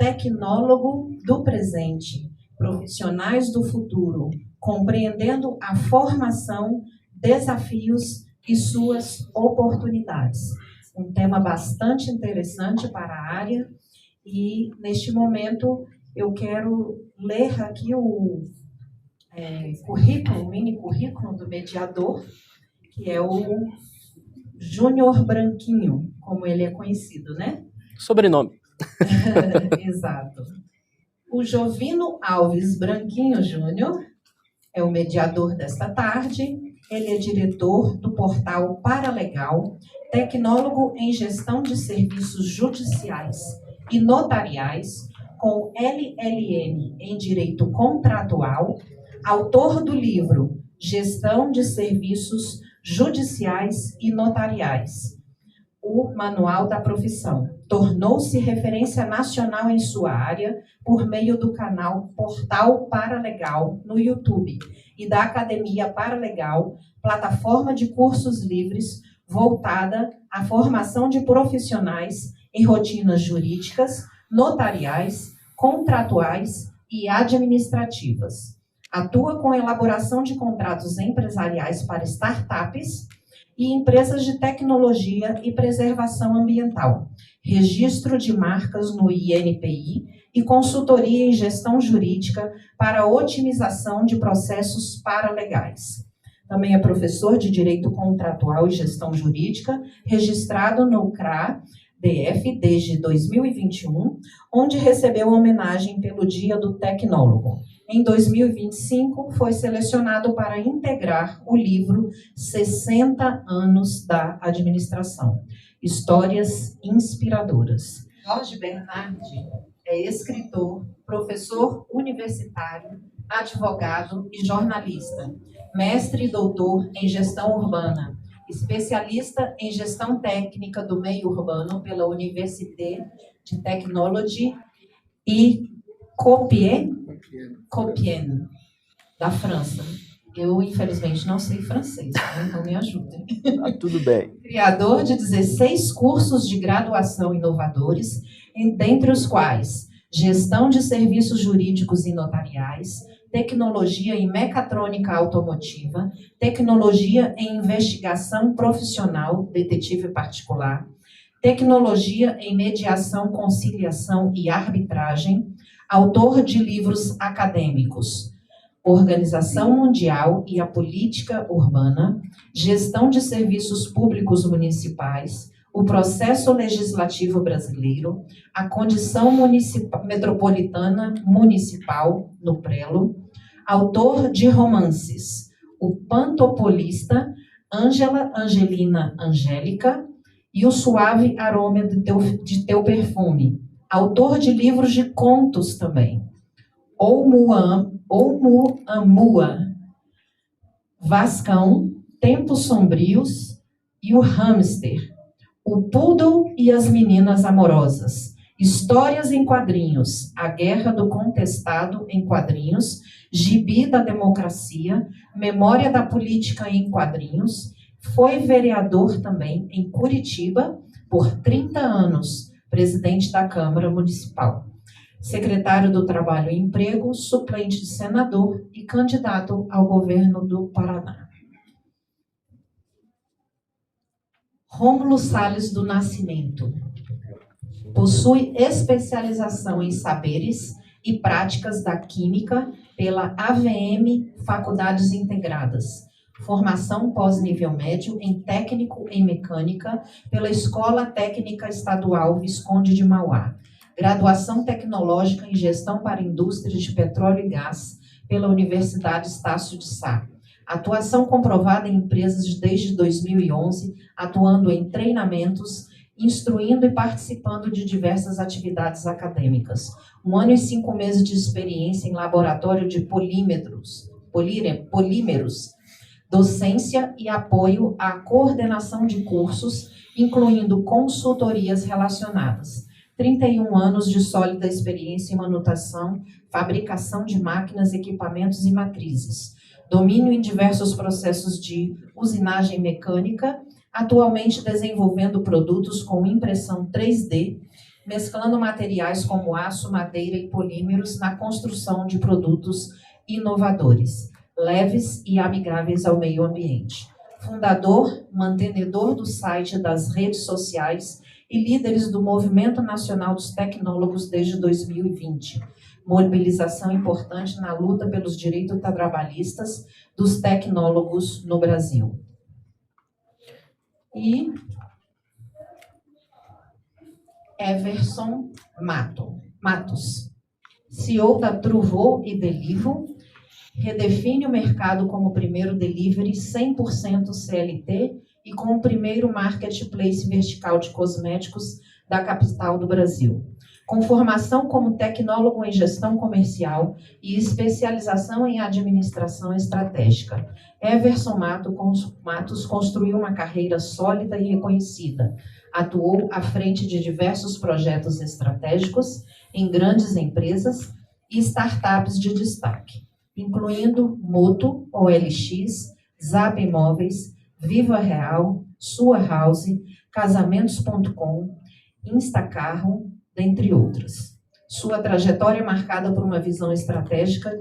tecnólogo do presente, profissionais do futuro, compreendendo a formação, desafios e suas oportunidades. Um tema bastante interessante para a área e, neste momento, eu quero ler aqui o mini currículo do mediador, que é o Júnior Branquinho, como ele é conhecido, né? Sobrenome. Exato. O Jovino Alves Branquinho Júnior é o mediador desta tarde. Ele é diretor do portal Paralegal, tecnólogo em gestão de serviços judiciais e notariais, com LLM em direito contratual, autor do livro Gestão de Serviços Judiciais e Notariais, o Manual da Profissão. Tornou-se referência nacional em sua área por meio do canal Portal Paralegal no YouTube e da Academia Paralegal, plataforma de cursos livres voltada à formação de profissionais em rotinas jurídicas, notariais, contratuais e administrativas. Atua com elaboração de contratos empresariais para startups e empresas de tecnologia e preservação ambiental, registro de marcas no INPI e consultoria em gestão jurídica para otimização de processos paralegais. Também é professor de Direito Contratual e Gestão Jurídica, registrado no CRA-DF desde 2021, onde recebeu homenagem pelo Dia do Tecnólogo. Em 2025, foi selecionado para integrar o livro 60 anos da administração, Histórias Inspiradoras. Jorge Bernardi é escritor, professor universitário, advogado e jornalista, mestre e doutor em gestão urbana, especialista em gestão técnica do meio urbano pela Université de Technologie e Compiègne, da França. Eu, infelizmente, não sei francês, né? Então me ajudem. Tá tudo bem. Criador de 16 cursos de graduação inovadores, dentre os quais Gestão de Serviços Jurídicos e Notariais, Tecnologia em Mecatrônica Automotiva, Tecnologia em Investigação Profissional, Detetive Particular, Tecnologia em Mediação, Conciliação e Arbitragem, autor de livros acadêmicos, Organização Mundial e a Política Urbana, Gestão de Serviços Públicos Municipais, o Processo Legislativo Brasileiro, a Condição Metropolitana Municipal, no Prelo, autor de romances, O Pantopolista, Ângela, Angelina, Angélica e O Suave Aroma de Teu Perfume, autor de livros de contos também, Oumuamua, Vascão, Tempos Sombrios e O Hamster, O Poodle e as Meninas Amorosas, Histórias em Quadrinhos, A Guerra do Contestado em Quadrinhos, Gibi da Democracia, Memória da Política em Quadrinhos. Foi vereador também em Curitiba por 30 anos, presidente da Câmara Municipal, secretário do Trabalho e Emprego, suplente de senador e candidato ao governo do Paraná. Rômulo Salles do Nascimento. Possui especialização em saberes e práticas da química pela AVM Faculdades Integradas. Formação pós-nível médio em técnico em mecânica pela Escola Técnica Estadual Visconde de Mauá. Graduação tecnológica em gestão para indústrias de petróleo e gás pela Universidade Estácio de Sá. Atuação comprovada em empresas desde 2011, atuando em treinamentos, instruindo e participando de diversas atividades acadêmicas. 1 ano e 5 meses de experiência em laboratório de polímeros, docência e apoio à coordenação de cursos, incluindo consultorias relacionadas. 31 anos de sólida experiência em manutenção, fabricação de máquinas, equipamentos e matrizes. Domínio em diversos processos de usinagem mecânica, atualmente desenvolvendo produtos com impressão 3D, mesclando materiais como aço, madeira e polímeros na construção de produtos inovadores, leves e amigáveis ao meio ambiente. Fundador, mantenedor do site, das redes sociais e líderes do Movimento Nacional dos Tecnólogos desde 2020. Mobilização importante na luta pelos direitos trabalhistas dos tecnólogos no Brasil. E Everson Matos, CEO da Truvô e Delivo, redefine o mercado como primeiro delivery 100% CLT e com o primeiro marketplace vertical de cosméticos da capital do Brasil. Com formação como tecnólogo em gestão comercial e especialização em administração estratégica, Everson Matos construiu uma carreira sólida e reconhecida. Atuou à frente de diversos projetos estratégicos em grandes empresas e startups de destaque, incluindo Moto, OLX, Zap Imóveis, Viva Real, Sua House, Casamentos.com, Instacarro, dentre outras. Sua trajetória é marcada por uma visão estratégica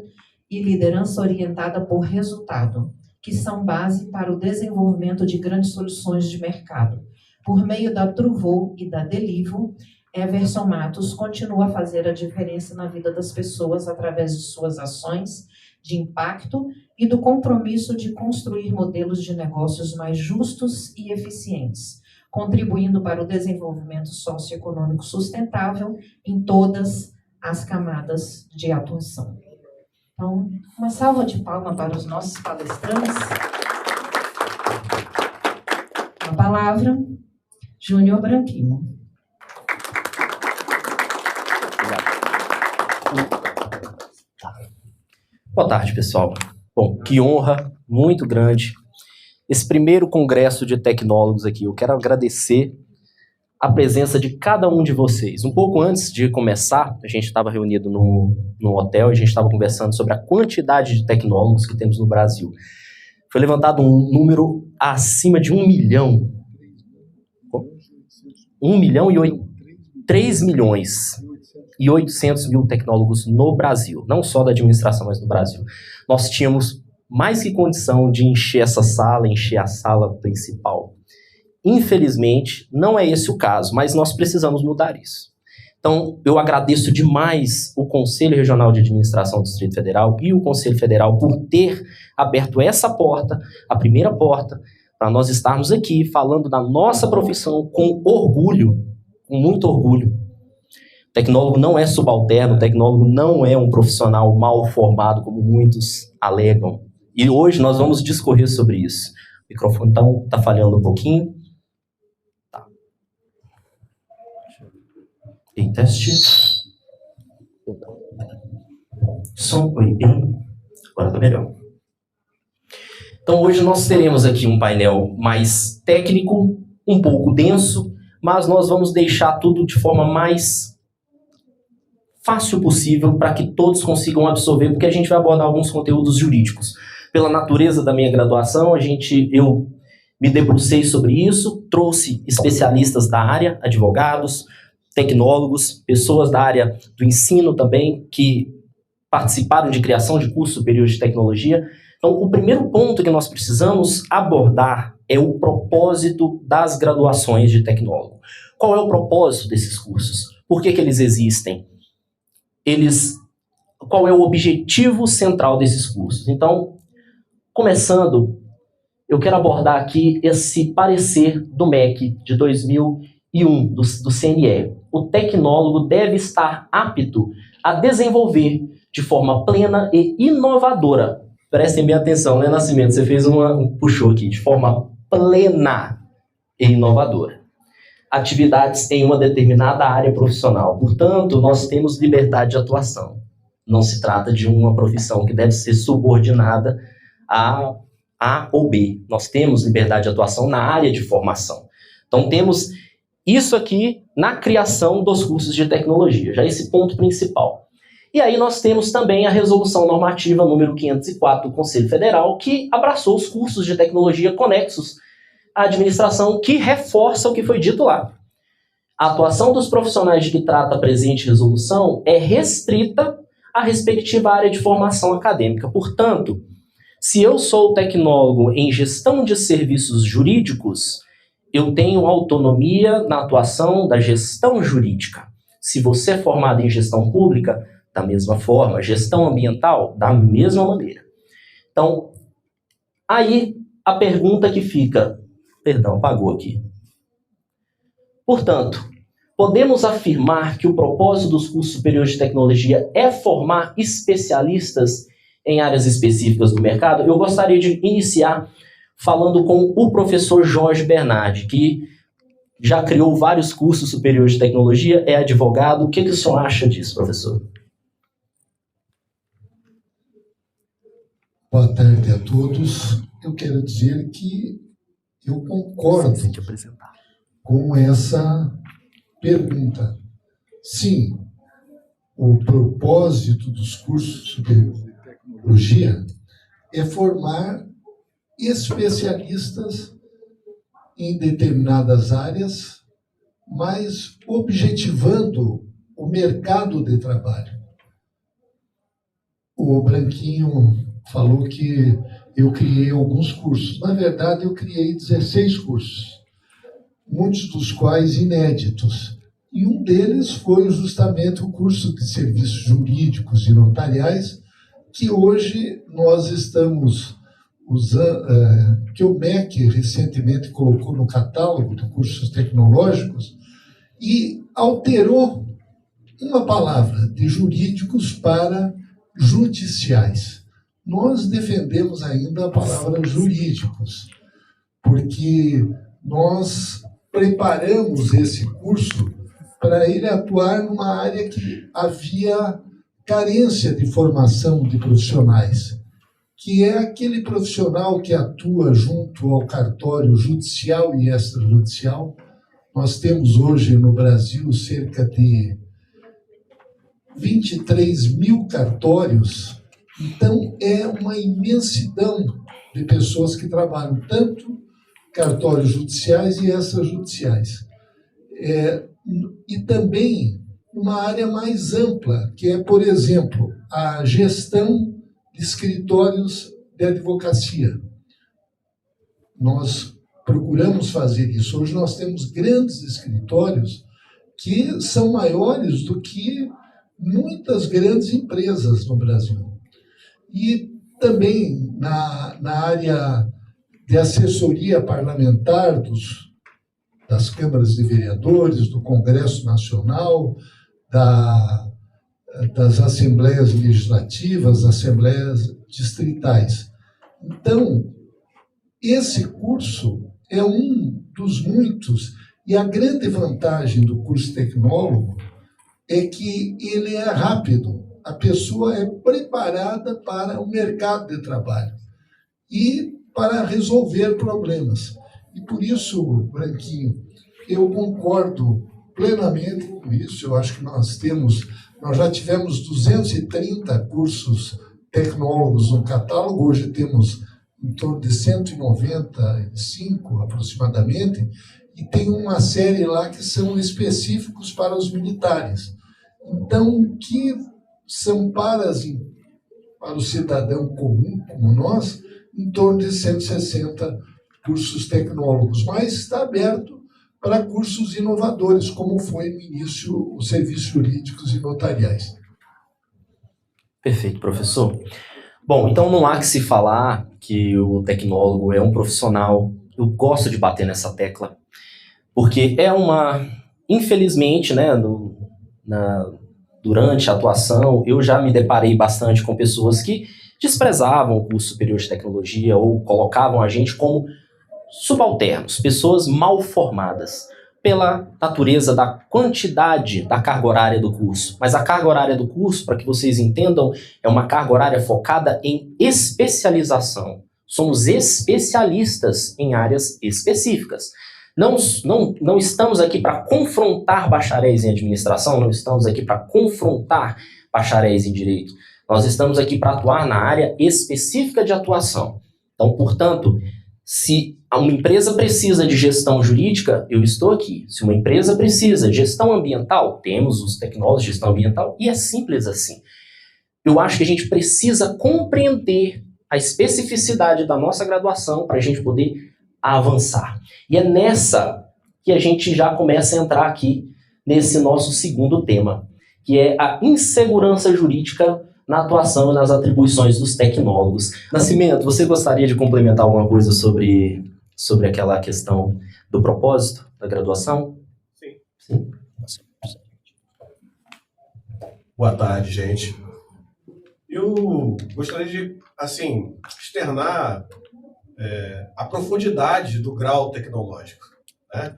e liderança orientada por resultado, que são base para o desenvolvimento de grandes soluções de mercado. Por meio da Truvô e da Delivo, Everson Matos continua a fazer a diferença na vida das pessoas através de suas ações de impacto e do compromisso de construir modelos de negócios mais justos e eficientes, contribuindo para o desenvolvimento socioeconômico sustentável em todas as camadas de atuação. Então, uma salva de palmas para os nossos palestrantes. A palavra, Júnior Branquinho. Boa tarde, pessoal. Bom, que honra muito grande esse primeiro congresso de tecnólogos aqui. Eu quero agradecer a presença de cada um de vocês. Um pouco antes de começar, a gente estava reunido no hotel e a gente estava conversando sobre a quantidade de tecnólogos que temos no Brasil. Foi levantado um número acima de 1 milhão. 3 milhões e 800 mil tecnólogos no Brasil. Não só da administração, mas no Brasil. Nós tínhamos mais que condição de encher essa sala, encher a sala principal. Infelizmente, não é esse o caso, mas nós precisamos mudar isso. Então, eu agradeço demais o Conselho Regional de Administração do Distrito Federal e o Conselho Federal por ter aberto essa porta, a primeira porta, para nós estarmos aqui falando da nossa profissão com orgulho, com muito orgulho. O tecnólogo não é subalterno, o tecnólogo não é um profissional mal formado, como muitos alegam. E hoje nós vamos discorrer sobre isso. O microfone está falhando um pouquinho. Tá. E teste. Som, oi, agora está melhor. Então hoje nós teremos aqui um painel mais técnico, um pouco denso, mas nós vamos deixar tudo de forma mais fácil possível para que todos consigam absorver, porque a gente vai abordar alguns conteúdos jurídicos. Pela natureza da minha graduação, eu me debrucei sobre isso, trouxe especialistas da área, advogados, tecnólogos, pessoas da área do ensino também, que participaram de criação de cursos superiores de tecnologia. Então, o primeiro ponto que nós precisamos abordar é o propósito das graduações de tecnólogo. Qual é o propósito desses cursos? Por que eles existem? Qual é o objetivo central desses cursos? Então, começando, eu quero abordar aqui esse parecer do MEC de 2001, do CNE. O tecnólogo deve estar apto a desenvolver de forma plena e inovadora. Prestem bem atenção, né, Nascimento? Você fez puxou aqui, de forma plena e inovadora. Atividades em uma determinada área profissional. Portanto, nós temos liberdade de atuação. Não se trata de uma profissão que deve ser subordinada a A ou B. Nós temos liberdade de atuação na área de formação. Então, temos isso aqui na criação dos cursos de tecnologia, já esse ponto principal. E aí nós temos também a resolução normativa número 504 do Conselho Federal, que abraçou os cursos de tecnologia conexos à administração, que reforça o que foi dito lá. A atuação dos profissionais de que trata a presente resolução é restrita à respectiva área de formação acadêmica. Portanto, se eu sou tecnólogo em gestão de serviços jurídicos, eu tenho autonomia na atuação da gestão jurídica. Se você é formado em gestão pública, da mesma forma, gestão ambiental, da mesma maneira. Então, aí a pergunta que fica... Perdão, apagou aqui. Portanto, podemos afirmar que o propósito dos cursos superiores de tecnologia é formar especialistas em áreas específicas do mercado? Eu gostaria de iniciar falando com o professor Jorge Bernardi, que já criou vários cursos superiores de tecnologia, é advogado. O que o senhor acha disso, professor? Boa tarde a todos. Eu quero dizer que eu concordo com essa pergunta. Sim, o propósito dos cursos superiores de tecnologia é formar especialistas em determinadas áreas, mas objetivando o mercado de trabalho. O Branquinho falou que eu criei alguns cursos. Na verdade, eu criei 16 cursos, muitos dos quais inéditos. E um deles foi justamente o curso de serviços jurídicos e notariais, que hoje nós estamos usando, que o MEC recentemente colocou no catálogo de cursos tecnológicos e alterou uma palavra de jurídicos para judiciais. Nós defendemos ainda a palavra jurídicos, porque nós preparamos esse curso para ele atuar numa área que havia carência de formação de profissionais, que é aquele profissional que atua junto ao cartório judicial e extrajudicial. Nós temos hoje no Brasil cerca de 23 mil cartórios, então é uma imensidão de pessoas que trabalham, tanto cartórios judiciais e extrajudiciais. E também uma área mais ampla, que é, por exemplo, a gestão de escritórios de advocacia. Nós procuramos fazer isso. Hoje nós temos grandes escritórios que são maiores do que muitas grandes empresas no Brasil. E também na área de assessoria parlamentar das câmaras de vereadores, do Congresso Nacional, das assembleias legislativas, assembleias distritais. Então, esse curso é um dos muitos, e a grande vantagem do curso tecnólogo é que ele é rápido, a pessoa é preparada para o mercado de trabalho e para resolver problemas. E por isso, Branquinho, eu concordo plenamente com isso. Eu acho que nós já tivemos 230 cursos tecnólogos no catálogo, hoje temos em torno de 195 aproximadamente, e tem uma série lá que são específicos para os militares. Então, que são para o cidadão comum, como nós, em torno de 160 cursos tecnólogos, mas está aberto para cursos inovadores, como foi no início os serviços jurídicos e notariais. Perfeito, professor. Bom, então não há que se falar que o tecnólogo é um profissional, eu gosto de bater nessa tecla, porque infelizmente, né, durante a atuação, eu já me deparei bastante com pessoas que desprezavam o curso superior de tecnologia ou colocavam a gente como subalternos, pessoas mal formadas, pela natureza da quantidade da carga horária do curso. Mas a carga horária do curso, para que vocês entendam, é uma carga horária focada em especialização. Somos especialistas em áreas específicas. Não estamos aqui para confrontar bacharéis em administração, não estamos aqui para confrontar bacharéis em direito. Nós estamos aqui para atuar na área específica de atuação. Então, portanto, Se uma empresa precisa de gestão jurídica, eu estou aqui. Se uma empresa precisa de gestão ambiental, temos os tecnólogos de gestão ambiental, e é simples assim. Eu acho que a gente precisa compreender a especificidade da nossa graduação para a gente poder avançar. E é nessa que a gente já começa a entrar aqui nesse nosso segundo tema, que é a insegurança jurídica na atuação e nas atribuições dos tecnólogos. Nascimento, você gostaria de complementar alguma coisa sobre aquela questão do propósito da graduação? Sim. Boa tarde, gente. Eu gostaria de, externar a profundidade do grau tecnológico, né?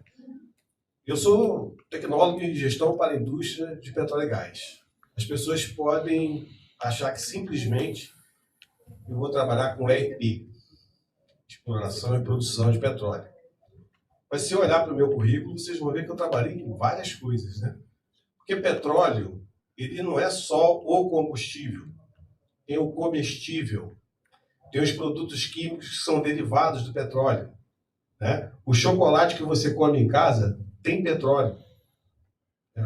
Eu sou tecnólogo em gestão para a indústria de petróleo e gás. As pessoas podem achar que simplesmente eu vou trabalhar com ERP, exploração e produção de petróleo. Mas se eu olhar para o meu currículo, vocês vão ver que eu trabalhei em várias coisas, né? Porque petróleo, ele não é só o combustível, tem o comestível, tem os produtos químicos que são derivados do petróleo, né? O chocolate que você come em casa tem petróleo.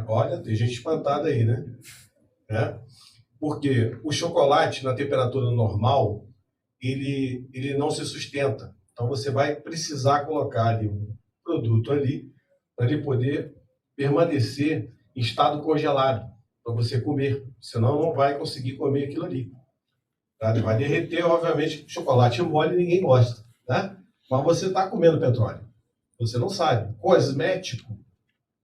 Olha, tem gente espantada aí, né? Porque o chocolate, na temperatura normal, ele não se sustenta. Então, você vai precisar colocar ali um produto ali para ele poder permanecer em estado congelado, para você comer. Senão, não vai conseguir comer aquilo ali. Tá? Ele vai derreter, obviamente, chocolate mole ninguém gosta, né? Mas você está comendo petróleo. Você não sabe. Cosmético,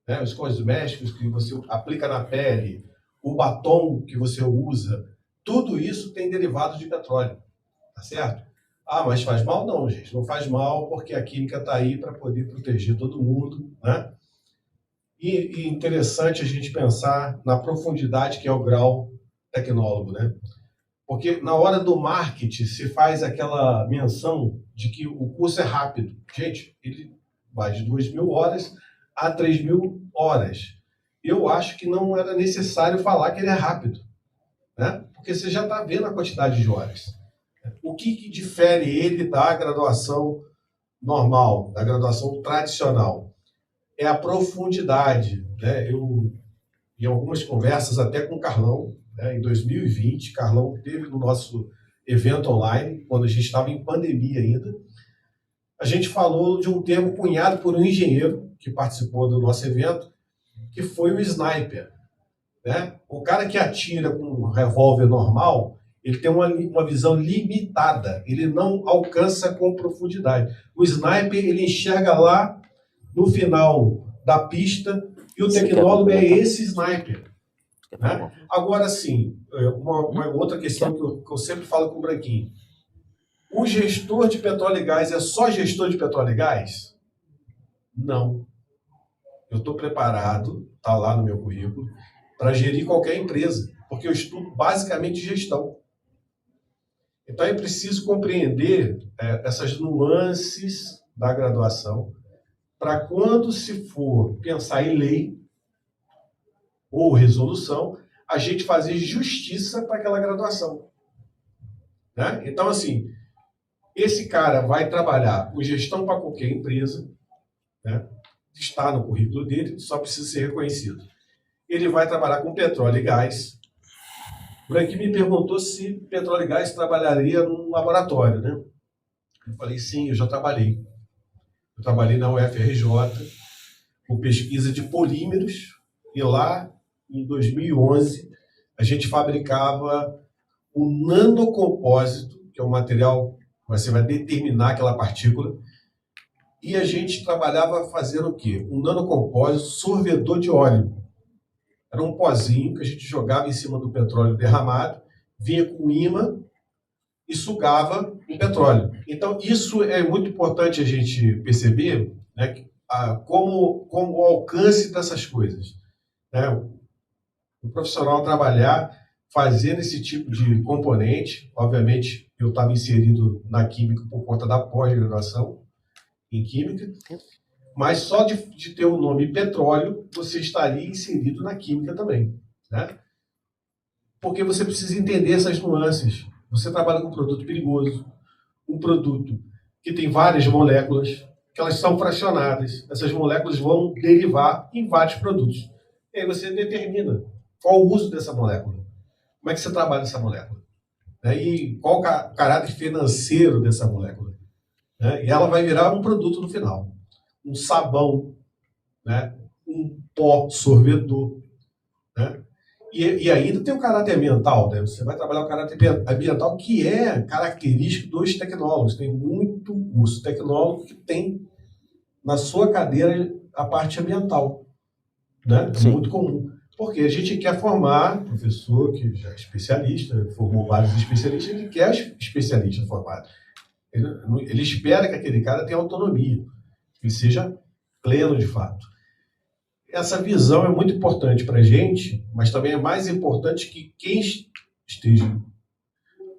né? Os cosméticos que você aplica na pele, o batom que você usa, tudo isso tem derivados de petróleo, tá certo? Ah, mas faz mal? Não, gente, não faz mal, porque a química está aí para poder proteger todo mundo, né? E interessante a gente pensar na profundidade que é o grau tecnólogo, né? Porque na hora do marketing se faz aquela menção de que o curso é rápido. Gente, ele vai de 2.000 horas a 3.000 horas. Eu acho que não era necessário falar que ele é rápido, né? Porque você já está vendo a quantidade de horas. O que difere ele da graduação normal, da graduação tradicional? É a profundidade, né? Eu, em algumas conversas até com o Carlão, né, em 2020, Carlão teve no nosso evento online, quando a gente estava em pandemia ainda, a gente falou de um termo cunhado por um engenheiro que participou do nosso evento, que foi o sniper, né? O cara que atira com um revólver normal, ele tem uma visão limitada, ele não alcança com profundidade. O sniper, ele enxerga lá no final da pista, e o tecnólogo é esse sniper, né? Agora, sim, uma outra questão que eu sempre falo com o Branquinho. O gestor de petróleo e gás é só gestor de petróleo e gás? Não. Eu estou preparado, está lá no meu currículo, para gerir qualquer empresa, porque eu estudo basicamente gestão. Então é preciso compreender essas nuances da graduação, para quando se for pensar em lei ou resolução, a gente fazer justiça para aquela graduação, né? Então, assim, esse cara vai trabalhar com gestão para qualquer empresa, né? Está no currículo dele, só precisa ser reconhecido. Ele vai trabalhar com petróleo e gás. O Branquinho me perguntou se petróleo e gás trabalharia num laboratório, né? Eu falei, sim, eu já trabalhei. Eu trabalhei na UFRJ com pesquisa de polímeros, e lá, em 2011, a gente fabricava um nanocompósito, que é um material que você vai determinar aquela partícula, e a gente trabalhava fazendo o quê? Um nanocompósito sorvedor de óleo. Era um pozinho que a gente jogava em cima do petróleo derramado, vinha com ímã e sugava o petróleo. Então, isso é muito importante a gente perceber, né, como o alcance dessas coisas, né? O profissional trabalhar fazendo esse tipo de componente. Obviamente, eu estava inserido na química por conta da pós-graduação em química, mas só de ter o nome petróleo, você estaria inserido na química também, né? Porque você precisa entender essas nuances. Você trabalha com um produto perigoso, um produto que tem várias moléculas, que elas são fracionadas. Essas moléculas vão derivar em vários produtos. E aí você determina qual o uso dessa molécula. Como é que você trabalha essa molécula? E qual o caráter financeiro dessa molécula? E ela vai virar um produto no final. Um sabão, um pó sorvedor. E ainda tem o caráter ambiental. Você vai trabalhar o caráter ambiental, que é característico dos tecnólogos. Tem muito curso tecnólogo que tem na sua cadeira a parte ambiental. É muito comum. Porque a gente quer formar professor que já é especialista, formou vários especialistas, ele quer especialista formado. Ele espera que aquele cara tenha autonomia, que ele seja pleno de fato. Essa visão é muito importante para a gente, mas também é mais importante que quem esteja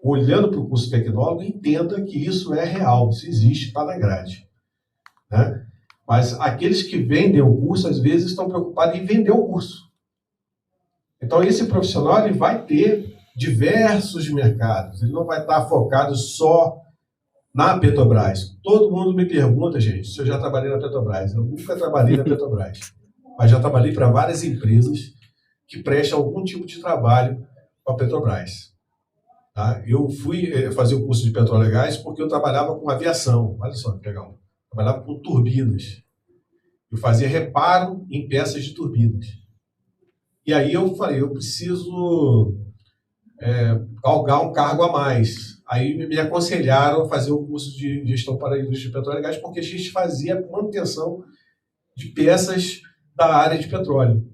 olhando para o curso tecnólogo entenda que isso é real, isso existe, está na grade. Mas aqueles que vendem o curso, às vezes, estão preocupados em vender o curso. Então, esse profissional ele vai ter diversos mercados, ele não vai estar focado só na Petrobras. Todo mundo me pergunta, gente, se eu já trabalhei na Petrobras. Eu nunca trabalhei na Petrobras, mas já trabalhei para várias empresas que prestam algum tipo de trabalho para a Petrobras. Eu fui fazer o curso de petróleo e gás porque eu trabalhava com aviação. Olha só que legal. Eu trabalhava com turbinas. Eu fazia reparo em peças de turbinas. E aí eu falei, eu preciso galgar um cargo a mais. Aí me aconselharam a fazer o curso de gestão para a indústria de petróleo e gás, porque a gente fazia manutenção de peças da área de petróleo.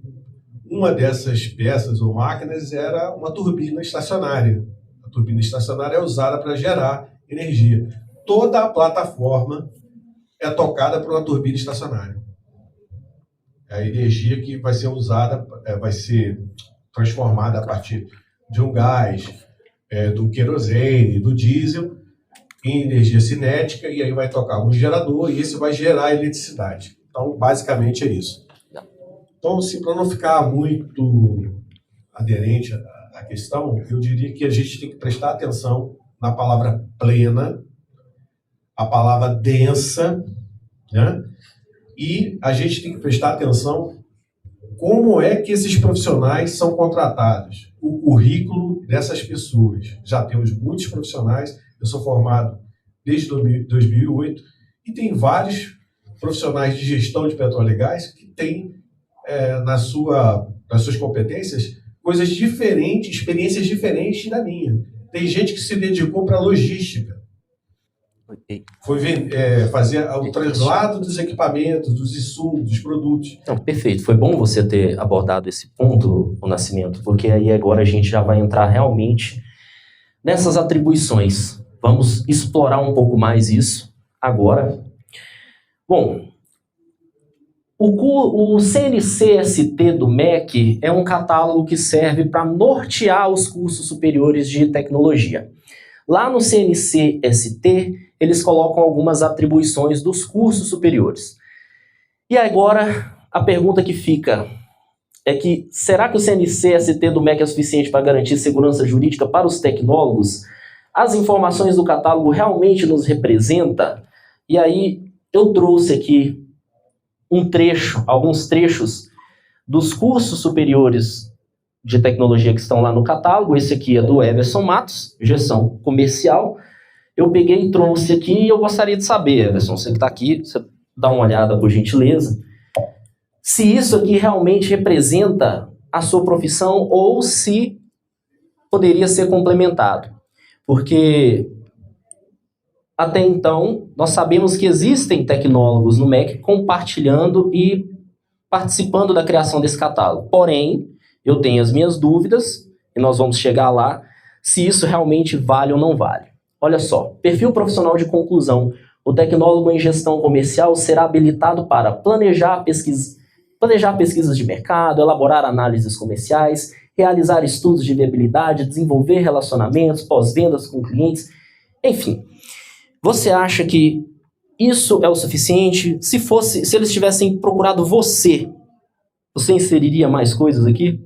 Uma dessas peças ou máquinas era uma turbina estacionária. A turbina estacionária é usada para gerar energia. Toda a plataforma é tocada por uma turbina estacionária. A energia que vai ser usada, vai ser transformada a partir de um gás, do querosene, do diesel, em energia cinética, e aí vai tocar um gerador, e esse vai gerar eletricidade. Então, basicamente é isso. Então, para não ficar muito aderente à questão, eu diria que a gente tem que prestar atenção na palavra plena, a palavra densa, e a gente tem que prestar atenção como é que esses profissionais são contratados, o currículo dessas pessoas. Já temos muitos profissionais, eu sou formado desde 2008, e tem vários profissionais de gestão de petróleo e gás que têm nas suas competências coisas diferentes, experiências diferentes da minha. Tem gente que se dedicou para a logística. Foi fazer o traslado dos equipamentos, dos insumos, dos produtos. Não, perfeito. Foi bom você ter abordado esse ponto, o Nascimento, porque aí agora a gente já vai entrar realmente nessas atribuições. Vamos explorar um pouco mais isso agora. Bom, o CNC-ST do MEC é um catálogo que serve para nortear os cursos superiores de tecnologia. Lá no CNC-ST, eles colocam algumas atribuições dos cursos superiores. E agora, a pergunta que fica é que, será que o CNC-ST do MEC é suficiente para garantir segurança jurídica para os tecnólogos? As informações do catálogo realmente nos representam? E aí, eu trouxe aqui alguns trechos dos cursos superiores de tecnologia que estão lá no catálogo. Esse aqui é do Everson Matos, gestão comercial. Eu peguei e trouxe aqui e eu gostaria de saber, Everson, você que está aqui, você dá uma olhada por gentileza, se isso aqui realmente representa a sua profissão ou se poderia ser complementado. Porque até então nós sabemos que existem tecnólogos no MEC compartilhando e participando da criação desse catálogo. Porém, eu tenho as minhas dúvidas, e nós vamos chegar lá, se isso realmente vale ou não vale. Olha só, perfil profissional de conclusão. O tecnólogo em gestão comercial será habilitado para planejar pesquisas de mercado, elaborar análises comerciais, realizar estudos de viabilidade, desenvolver relacionamentos, pós-vendas com clientes, enfim. Você acha que isso é o suficiente? Se eles tivessem procurado você inseriria mais coisas aqui?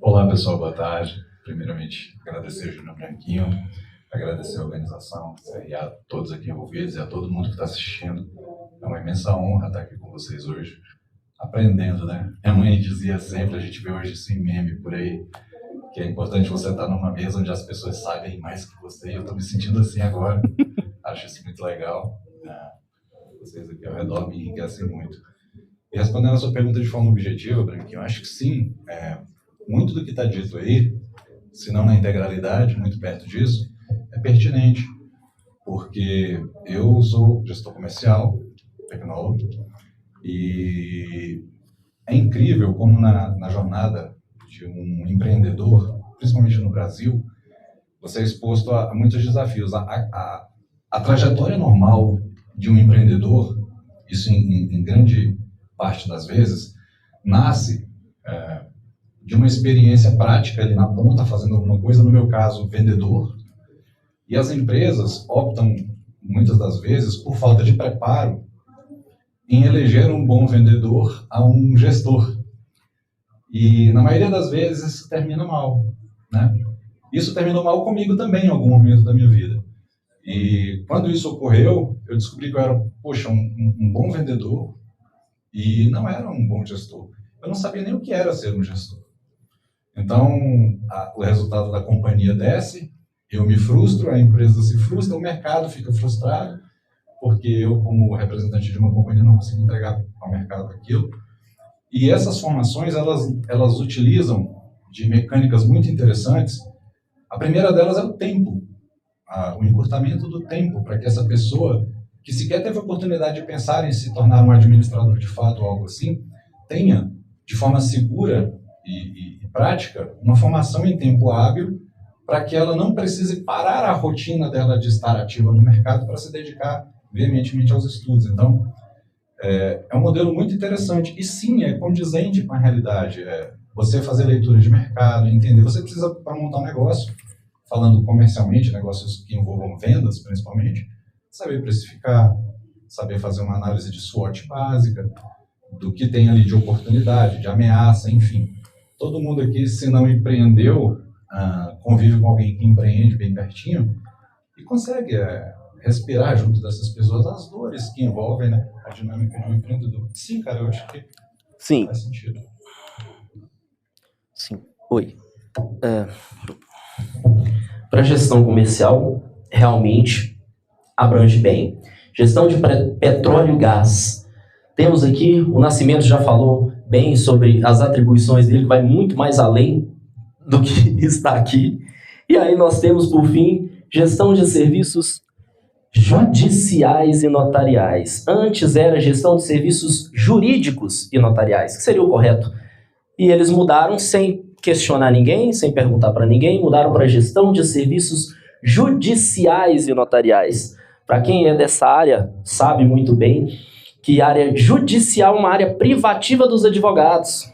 Olá, pessoal, boa tarde. Primeiramente, agradecer ao Júnior Branquinho agradecer a organização e a todos aqui envolvidos e a todo mundo que está assistindo. É uma imensa honra estar aqui com vocês hoje, aprendendo, né? Minha mãe dizia sempre, a gente vê hoje esse meme por aí, que é importante você estar numa mesa onde as pessoas sabem mais que você, e eu estou me sentindo assim agora. Acho isso muito legal. Vocês aqui ao redor me enriquecem muito. E respondendo a sua pergunta de forma objetiva, Branquinho, eu acho que sim, muito do que está dito aí, se não na integralidade, muito perto disso, é pertinente, porque eu sou gestor comercial, tecnólogo, e é incrível como na jornada de um empreendedor, principalmente no Brasil, você é exposto a muitos desafios. A trajetória normal de um empreendedor, isso em grande parte das vezes, nasce de uma experiência prática ali na ponta, fazendo alguma coisa, no meu caso, vendedor. E as empresas optam, muitas das vezes, por falta de preparo, em eleger um bom vendedor a um gestor. E, na maioria das vezes, termina mal, né? Isso terminou mal comigo também, em algum momento da minha vida. E, quando isso ocorreu, eu descobri que eu era, um bom vendedor e não era um bom gestor. Eu não sabia nem o que era ser um gestor. Então, o resultado da companhia desce, eu me frustro, a empresa se frustra, o mercado fica frustrado, porque eu, como representante de uma companhia, não consigo entregar ao mercado aquilo. E essas formações, elas utilizam de mecânicas muito interessantes. A primeira delas é o tempo, o encurtamento do tempo, para que essa pessoa, que sequer teve a oportunidade de pensar em se tornar um administrador de fato ou algo assim, tenha, de forma segura e prática, uma formação em tempo hábil, para que ela não precise parar a rotina dela de estar ativa no mercado para se dedicar veementemente aos estudos. Então, é um modelo muito interessante e sim, é condizente com a realidade. Você fazer leitura de mercado, entender. Você precisa, para montar um negócio, falando comercialmente, negócios que envolvam vendas, principalmente, saber precificar, saber fazer uma análise de SWOT básica, do que tem ali de oportunidade, de ameaça, enfim. Todo mundo aqui, se não empreendeu, convive com alguém que empreende bem pertinho e consegue respirar junto dessas pessoas as dores que envolvem, né, a dinâmica de um empreendedor. Sim, cara, eu acho que Sim. faz sentido. Sim. Oi. Para gestão comercial, realmente abrange bem. Gestão de petróleo e gás. Temos aqui, o Nascimento já falou bem sobre as atribuições dele, que vai muito mais além do que está aqui. E aí nós temos, por fim, gestão de serviços judiciais e notariais. Antes era gestão de serviços jurídicos e notariais, que seria o correto. E eles mudaram sem questionar ninguém, sem perguntar para ninguém, mudaram para gestão de serviços judiciais e notariais. Para quem é dessa área, sabe muito bem que a área judicial é uma área privativa dos advogados.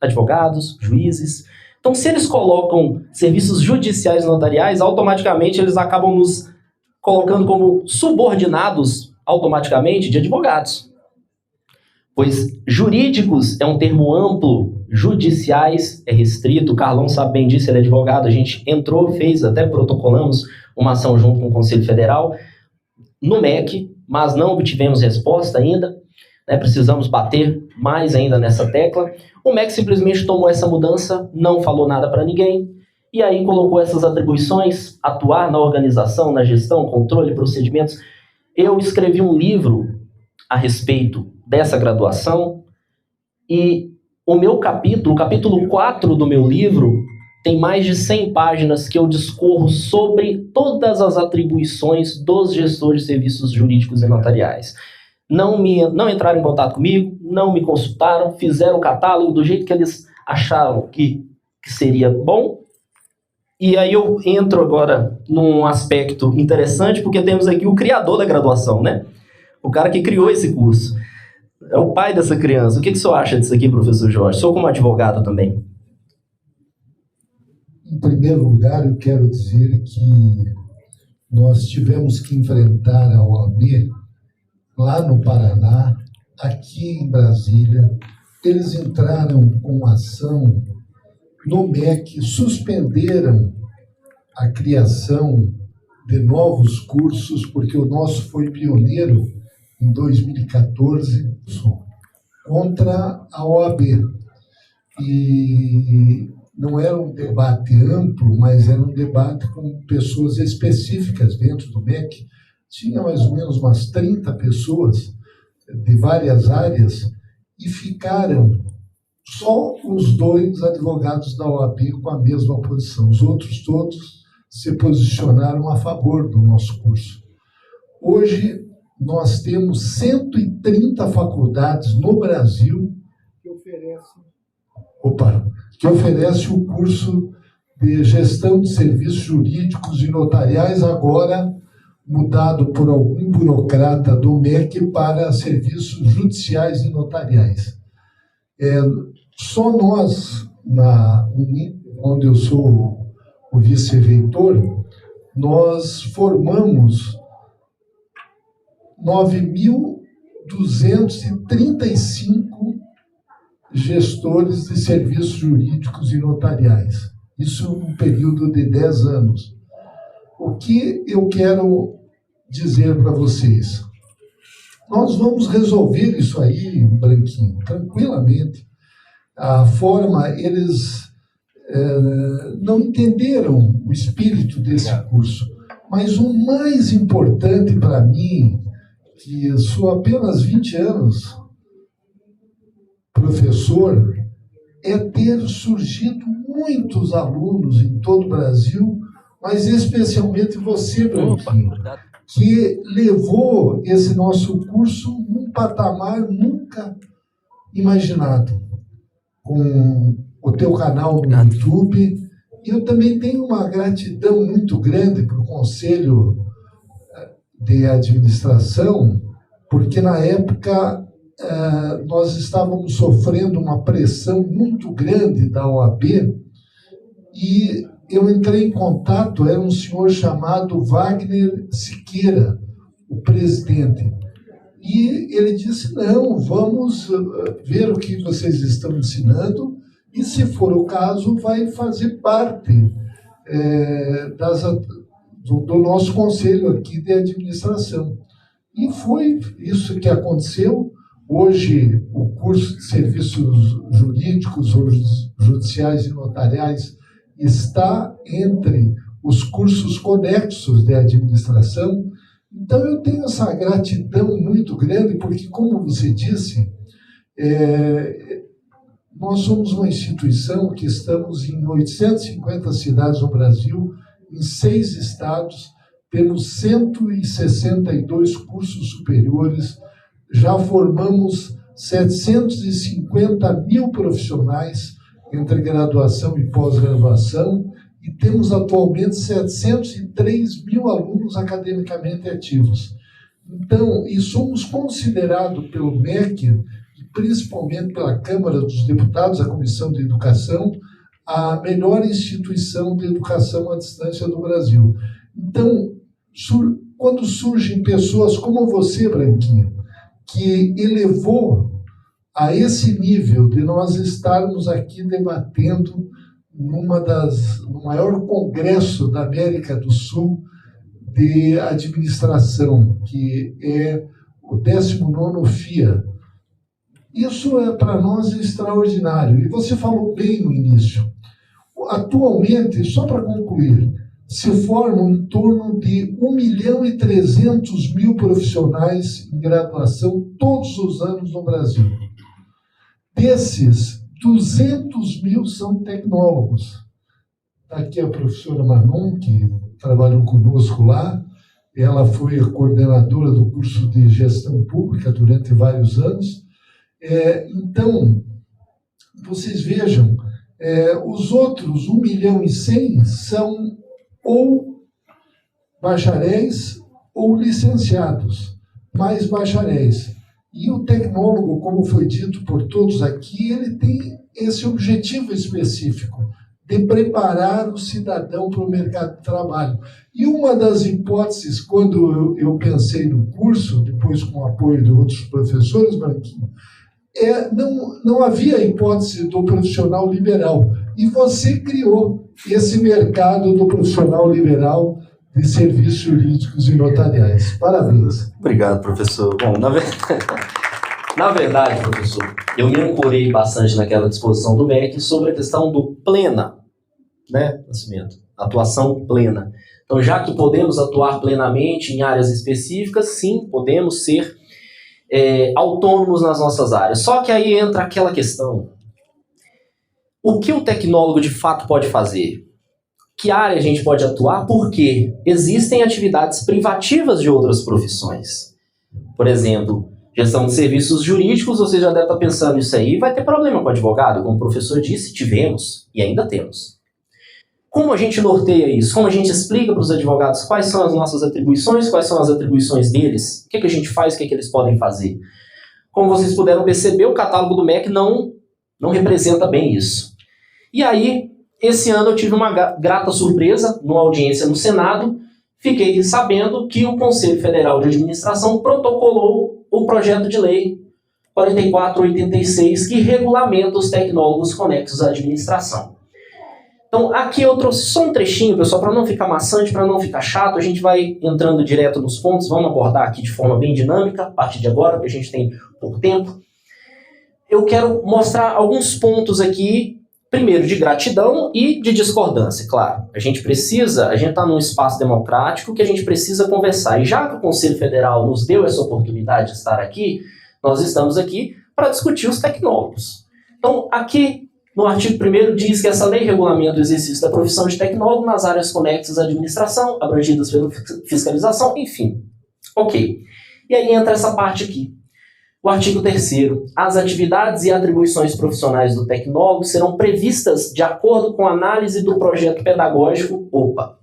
Advogados, juízes. Então, se eles colocam serviços judiciais e notariais, automaticamente eles acabam nos colocando como subordinados, automaticamente, de advogados. Pois jurídicos é um termo amplo, judiciais é restrito, o Carlão sabe bem disso, ele é advogado, a gente entrou, fez, até protocolamos uma ação junto com o Conselho Federal, no MEC, mas não obtivemos resposta ainda, né, precisamos bater mais ainda nessa tecla. O MEC simplesmente tomou essa mudança, não falou nada para ninguém, e aí colocou essas atribuições, atuar na organização, na gestão, controle, procedimentos. Eu escrevi um livro a respeito dessa graduação, e o meu capítulo, o capítulo 4 do meu livro, tem mais de 100 páginas que eu discorro sobre todas as atribuições dos gestores de serviços jurídicos e notariais. Não entraram em contato comigo, não me consultaram, fizeram o catálogo do jeito que eles acharam que seria bom. E aí eu entro agora num aspecto interessante, porque temos aqui o criador da graduação, né? O cara que criou esse curso. É o pai dessa criança. O que o senhor acha disso aqui, professor Jorge? Sou como advogado também. Em primeiro lugar, eu quero dizer que nós tivemos que enfrentar a OAB lá no Paraná, aqui em Brasília. Eles entraram com ação no MEC, suspenderam a criação de novos cursos, porque o nosso foi pioneiro em 2014 contra a OAB. E não era um debate amplo, mas era um debate com pessoas específicas dentro do MEC. Tinha mais ou menos umas 30 pessoas de várias áreas e ficaram só os 2 advogados da OAB com a mesma posição. Os outros todos se posicionaram a favor do nosso curso. Hoje, nós temos 130 faculdades no Brasil que oferecem o curso de gestão de serviços jurídicos e notariais, agora mudado por algum burocrata do MEC para serviços judiciais e notariais. Só nós, na Unip, onde eu sou o vice-reitor, nós formamos 9.235 gestores de serviços jurídicos e notariais. Isso num período de 10 anos. O que eu quero dizer para vocês? Nós vamos resolver isso aí, Branquinho, tranquilamente. A forma, eles não entenderam o espírito desse curso. Mas o mais importante para mim, que sou apenas 20 anos professor, é ter surgido muitos alunos em todo o Brasil, mas especialmente você, Branquinho, que levou esse nosso curso num patamar nunca imaginado, com o teu canal no YouTube. E eu também tenho uma gratidão muito grande para o Conselho de Administração, porque na época nós estávamos sofrendo uma pressão muito grande da OAB e eu entrei em contato, era um senhor chamado Wagner Siqueira, o presidente. E ele disse, não, vamos ver o que vocês estão ensinando e, se for o caso, vai fazer parte do nosso conselho aqui de administração. E foi isso que aconteceu. Hoje, o curso de serviços jurídicos, judiciais e notariais está entre os cursos conexos de administração. Então, eu tenho essa gratidão muito grande, porque, como você disse, nós somos uma instituição que estamos em 850 cidades no Brasil, em 6 estados, temos 162 cursos superiores, já formamos 750 mil profissionais entre graduação e pós-graduação e temos atualmente 703 mil alunos academicamente ativos. Então, e somos considerados pelo MEC, e principalmente pela Câmara dos Deputados, a Comissão de Educação, a melhor instituição de educação à distância do Brasil. Então, quando surgem pessoas como você, Branquinho, que elevou a esse nível de nós estarmos aqui debatendo no maior congresso da América do Sul de administração, que é o 19º FIA. Isso é para nós extraordinário. E você falou bem no início. Atualmente, só para concluir, se formam em torno de 1.300.000 profissionais em graduação todos os anos no Brasil. Desses, 200.000 são tecnólogos. Aqui a professora Manon, que trabalhou conosco lá, ela foi a coordenadora do curso de gestão pública durante vários anos. Então, vocês vejam, os outros 1.100.000 são ou bacharéis ou licenciados, mais bacharéis. E o tecnólogo, como foi dito por todos aqui, ele tem esse objetivo específico de preparar o cidadão para o mercado de trabalho. E uma das hipóteses, quando eu pensei no curso, depois com o apoio de outros professores, Branquinho, não havia hipótese do profissional liberal. E você criou esse mercado do profissional liberal de serviços jurídicos e notariais. Parabéns. Obrigado, professor. Bom, na verdade, professor, eu me ancorei bastante naquela disposição do MEC sobre a questão do plena, né, Nascimento? Atuação plena. Então, já que podemos atuar plenamente em áreas específicas, sim, podemos ser autônomos nas nossas áreas. Só que aí entra aquela questão. O que o tecnólogo de fato pode fazer? Que área a gente pode atuar? Porque existem atividades privativas de outras profissões. Por exemplo, gestão de serviços jurídicos, você já deve estar pensando nisso aí, vai ter problema com o advogado, como o professor disse, tivemos e ainda temos. Como a gente norteia isso? Como a gente explica para os advogados quais são as nossas atribuições, quais são as atribuições deles? O que a gente faz, o que eles podem fazer? Como vocês puderam perceber, o catálogo do MEC não representa bem isso. E aí, esse ano eu tive uma grata surpresa, numa audiência no Senado, fiquei sabendo que o Conselho Federal de Administração protocolou o projeto de lei 4486, que regulamenta os tecnólogos conexos à administração. Então, aqui eu trouxe só um trechinho, pessoal, para não ficar maçante, para não ficar chato, a gente vai entrando direto nos pontos, vamos abordar aqui de forma bem dinâmica, a partir de agora, porque a gente tem pouco tempo. Eu quero mostrar alguns pontos aqui, primeiro de gratidão e de discordância, claro. A gente está num espaço democrático que a gente precisa conversar. E já que o Conselho Federal nos deu essa oportunidade de estar aqui, nós estamos aqui para discutir os tecnólogos. Então, aqui no artigo 1º diz que essa lei regulamenta o exercício da profissão de tecnólogo nas áreas conexas à administração, abrangidas pela fiscalização, enfim. Ok. E aí entra essa parte aqui. O artigo 3º. As atividades e atribuições profissionais do tecnólogo serão previstas de acordo com a análise do projeto pedagógico. Opa!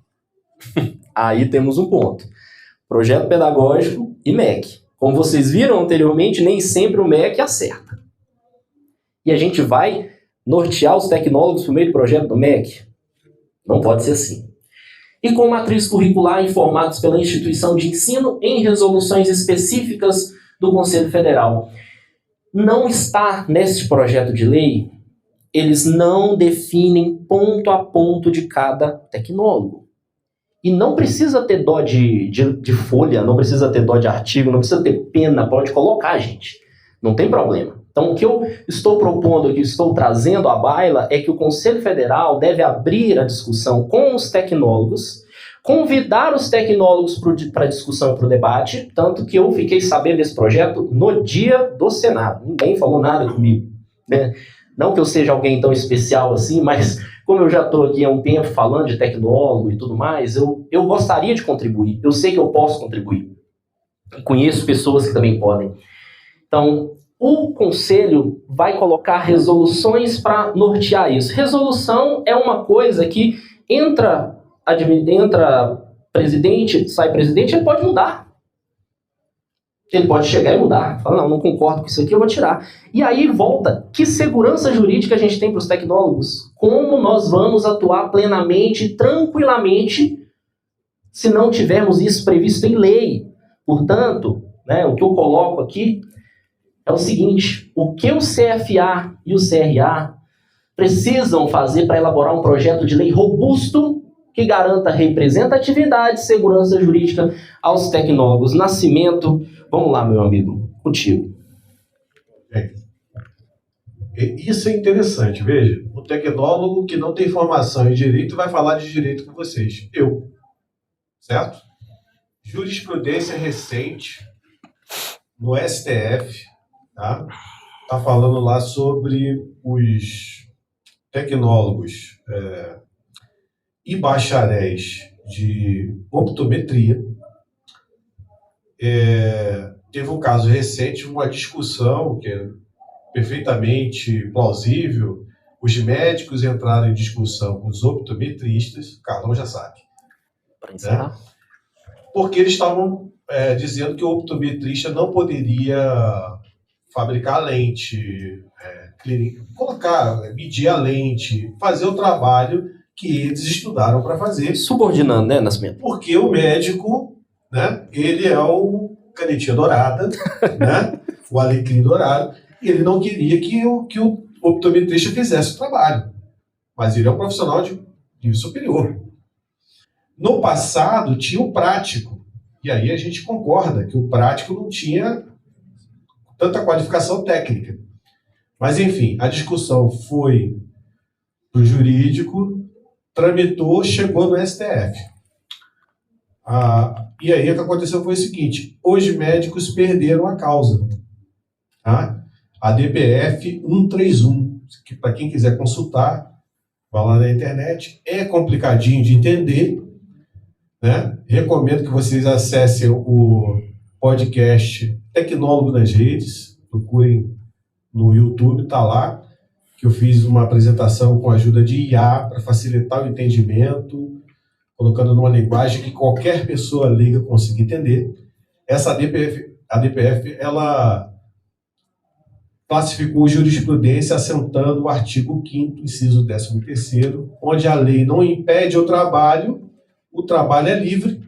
Aí temos um ponto. Projeto pedagógico e MEC. Como vocês viram anteriormente, nem sempre o MEC acerta. E a gente vai nortear os tecnólogos por meio do projeto do MEC? Não pode ser assim. E com matriz curricular informados pela instituição de ensino em resoluções específicas do Conselho Federal. Não está neste projeto de lei, eles não definem ponto a ponto de cada tecnólogo. E não precisa ter dó de folha, não precisa ter dó de artigo, não precisa ter pena, pode colocar, gente. Não tem problema. Então, o que eu estou propondo aqui, estou trazendo à baila, é que o Conselho Federal deve abrir a discussão com os tecnólogos, convidar os tecnólogos para a discussão e para o debate, tanto que eu fiquei sabendo desse projeto no dia do Senado. Ninguém falou nada comigo, né? Não que eu seja alguém tão especial assim, mas como eu já estou aqui há um tempo falando de tecnólogo e tudo mais, eu gostaria de contribuir. Eu sei que eu posso contribuir. Conheço pessoas que também podem. Então, o Conselho vai colocar resoluções para nortear isso. Resolução é uma coisa que entra presidente, sai presidente, ele pode mudar. Ele pode chegar e mudar. Fala, não concordo com isso aqui, eu vou tirar. E aí volta. Que segurança jurídica a gente tem para os tecnólogos? Como nós vamos atuar plenamente, tranquilamente, se não tivermos isso previsto em lei? Portanto, né, o que eu coloco aqui é o seguinte: o que o CFA e o CRA precisam fazer para elaborar um projeto de lei robusto que garanta representatividade e segurança jurídica aos tecnólogos. Nascimento, vamos lá, meu amigo, contigo. Isso é interessante, veja. O tecnólogo que não tem formação em direito vai falar de direito com vocês. Eu. Certo? Jurisprudência recente no STF, tá? Tá falando lá sobre os tecnólogos e bacharéis de optometria. Teve um caso recente, uma discussão que é perfeitamente plausível. Os médicos entraram em discussão com os optometristas, o Carlão já sabe, né? Porque eles estavam dizendo que o optometrista não poderia fabricar lente, medir a lente, fazer o trabalho que eles estudaram para fazer. Subordinando, né, Nascimento? Porque o médico, né, ele é o canetinha dourada, né, o alecrim dourado, e ele não queria que o optometrista fizesse o trabalho. Mas ele é um profissional de nível superior. No passado, tinha o prático. E aí a gente concorda que o prático não tinha tanta qualificação técnica. Mas, enfim, a discussão foi para o jurídico, tramitou, chegou no STF. E aí o que aconteceu foi o seguinte: os médicos perderam a causa. Tá? A DPF 131, que para quem quiser consultar, vai lá na internet, é complicadinho de entender, né? Recomendo que vocês acessem o podcast Tecnólogo nas Redes, procurem no YouTube, está lá, que eu fiz uma apresentação com a ajuda de IA para facilitar o entendimento, colocando numa linguagem que qualquer pessoa leiga consiga entender. Essa DPF, ela classificou jurisprudência assentando o artigo 5º, inciso 13º, onde a lei não impede o trabalho é livre,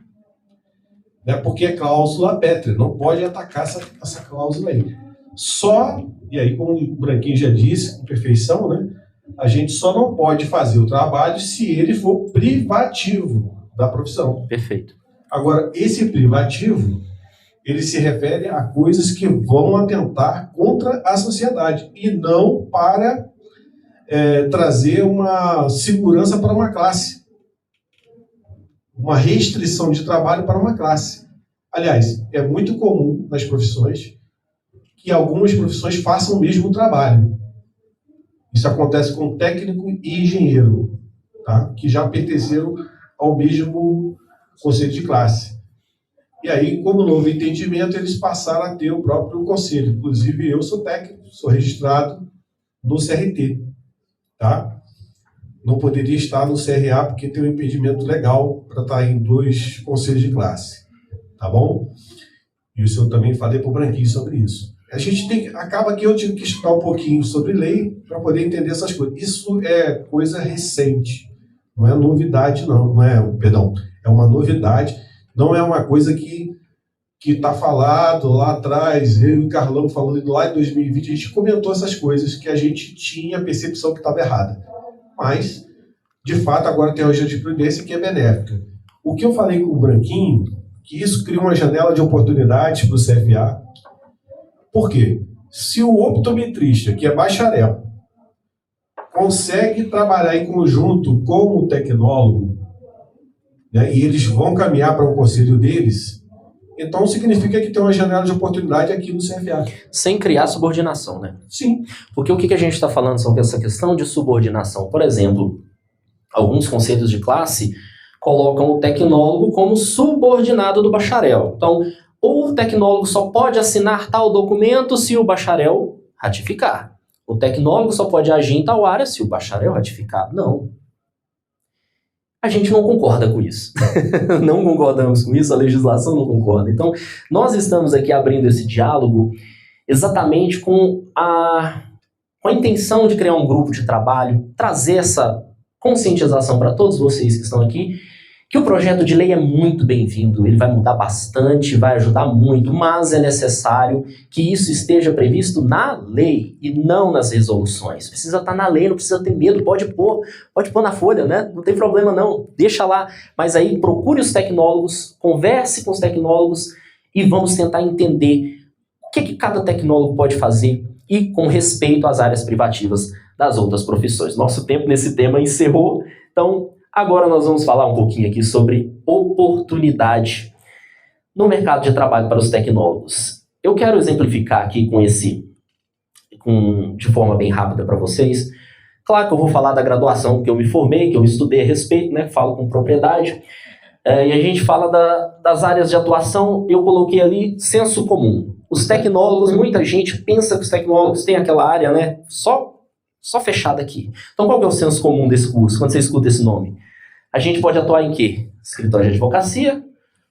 né, porque é cláusula pétrea, não pode atacar essa cláusula aí. Só, e aí como o Branquinho já disse, com perfeição, né, a gente só não pode fazer o trabalho se ele for privativo da profissão. Perfeito. Agora, esse privativo, ele se refere a coisas que vão atentar contra a sociedade e não para trazer uma segurança para uma classe, uma restrição de trabalho para uma classe. Aliás, é muito comum nas profissões que algumas profissões façam o mesmo trabalho. Isso acontece com técnico e engenheiro, tá? Que já pertenceram ao mesmo conselho de classe. E aí, como novo entendimento, eles passaram a ter o próprio conselho. Inclusive, eu sou técnico, sou registrado no CRT, tá? Não poderia estar no CRA porque tem um impedimento legal para estar em 2 conselhos de classe, tá bom? E isso eu também falei para o Branquinho sobre isso. A gente acaba que eu tive que estudar um pouquinho sobre lei para poder entender essas coisas. Isso é coisa recente, não é novidade, é uma novidade, não é uma coisa que está falado lá atrás, eu e o Carlão falando lá em 2020, a gente comentou essas coisas que a gente tinha a percepção que estava errada. Mas, de fato, agora tem uma jurisprudência que é benéfica. O que eu falei com o Branquinho, que isso cria uma janela de oportunidades para o CFA. Por quê? Se o optometrista, que é bacharel, consegue trabalhar em conjunto com o tecnólogo, né, e eles vão caminhar para o conselho deles, então significa que tem uma janela de oportunidade aqui no CFA. Sem criar subordinação, né? Sim. Porque o que a gente está falando sobre essa questão de subordinação? Por exemplo, alguns conselhos de classe colocam o tecnólogo como subordinado do bacharel. Então, o tecnólogo só pode assinar tal documento se o bacharel ratificar. O tecnólogo só pode agir em tal área se o bacharel ratificar. Não. A gente não concorda com isso. Não concordamos com isso, a legislação não concorda. Então, nós estamos aqui abrindo esse diálogo exatamente com a intenção de criar um grupo de trabalho, trazer essa conscientização para todos vocês que estão aqui, que o projeto de lei é muito bem-vindo, ele vai mudar bastante, vai ajudar muito, mas é necessário que isso esteja previsto na lei e não nas resoluções. Precisa estar na lei, não precisa ter medo, pode pôr na folha, né? Não tem problema não, deixa lá. Mas aí procure os tecnólogos, converse com os tecnólogos e vamos tentar entender o que cada tecnólogo pode fazer e com respeito às áreas privativas das outras profissões. Nosso tempo nesse tema encerrou, então agora nós vamos falar um pouquinho aqui sobre oportunidade no mercado de trabalho para os tecnólogos. Eu quero exemplificar aqui de forma bem rápida para vocês. Claro que eu vou falar da graduação que eu me formei, que eu estudei a respeito, né? Falo com propriedade. E a gente fala das áreas de atuação, eu coloquei ali senso comum. Os tecnólogos, muita gente pensa que os tecnólogos têm aquela área, né? Só fechada aqui. Então, qual que é o senso comum desse curso, quando você escuta esse nome? A gente pode atuar em quê? Escritório de advocacia,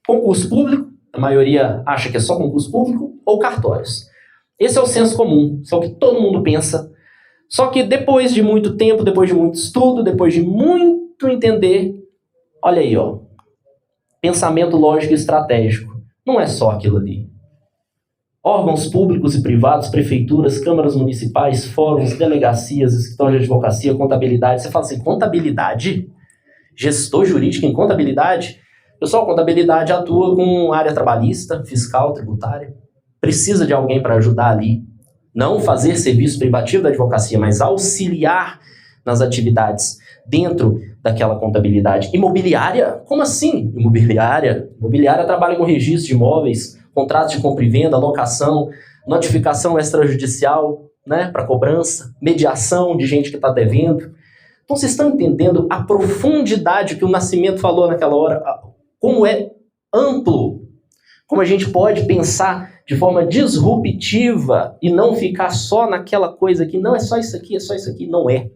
concurso público, a maioria acha que é só concurso público, ou cartórios. Esse é o senso comum, isso é o que todo mundo pensa. Só que depois de muito tempo, depois de muito estudo, depois de muito entender, olha aí, ó, pensamento lógico e estratégico. Não é só aquilo ali. Órgãos públicos e privados, prefeituras, câmaras municipais, fóruns, delegacias, escritório de advocacia, contabilidade. Você fala assim, contabilidade? gestor jurídico em contabilidade. Pessoal, contabilidade atua com área trabalhista, fiscal, tributária. Precisa de alguém para ajudar ali. Não fazer serviço privativo da advocacia, mas auxiliar nas atividades dentro daquela contabilidade. Imobiliária? Como assim? Imobiliária trabalha com registro de imóveis, contratos de compra e venda, locação, notificação extrajudicial, né, para cobrança, mediação de gente que está devendo. Então, vocês estão entendendo a profundidade que o Nascimento falou naquela hora, como é amplo, como a gente pode pensar de forma disruptiva e não ficar só naquela coisa que não é só isso aqui, não é.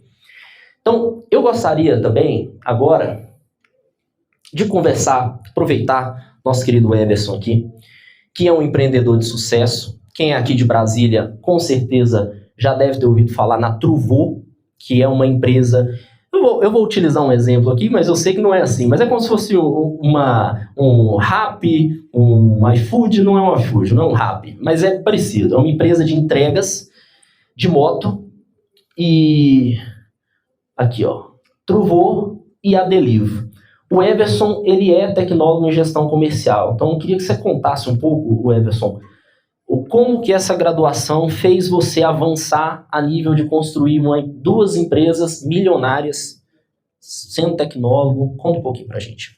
Então, eu gostaria também, agora, de conversar, aproveitar nosso querido Everson aqui, que é um empreendedor de sucesso. Quem é aqui de Brasília, com certeza, já deve ter ouvido falar na Truvô, que é uma empresa... Eu vou utilizar um exemplo aqui, mas eu sei que não é assim. Mas é como se fosse um Rappi, um iFood, não é um iFood, não é um Rappi, mas é parecido. É uma empresa de entregas de moto e... Aqui, ó, Truvô e a Delivo. O Everson, ele é tecnólogo em gestão comercial. Então, eu queria que você contasse um pouco, Everson, como que essa graduação fez você avançar a nível de construir duas empresas milionárias, sendo tecnólogo. Conta um pouquinho pra gente.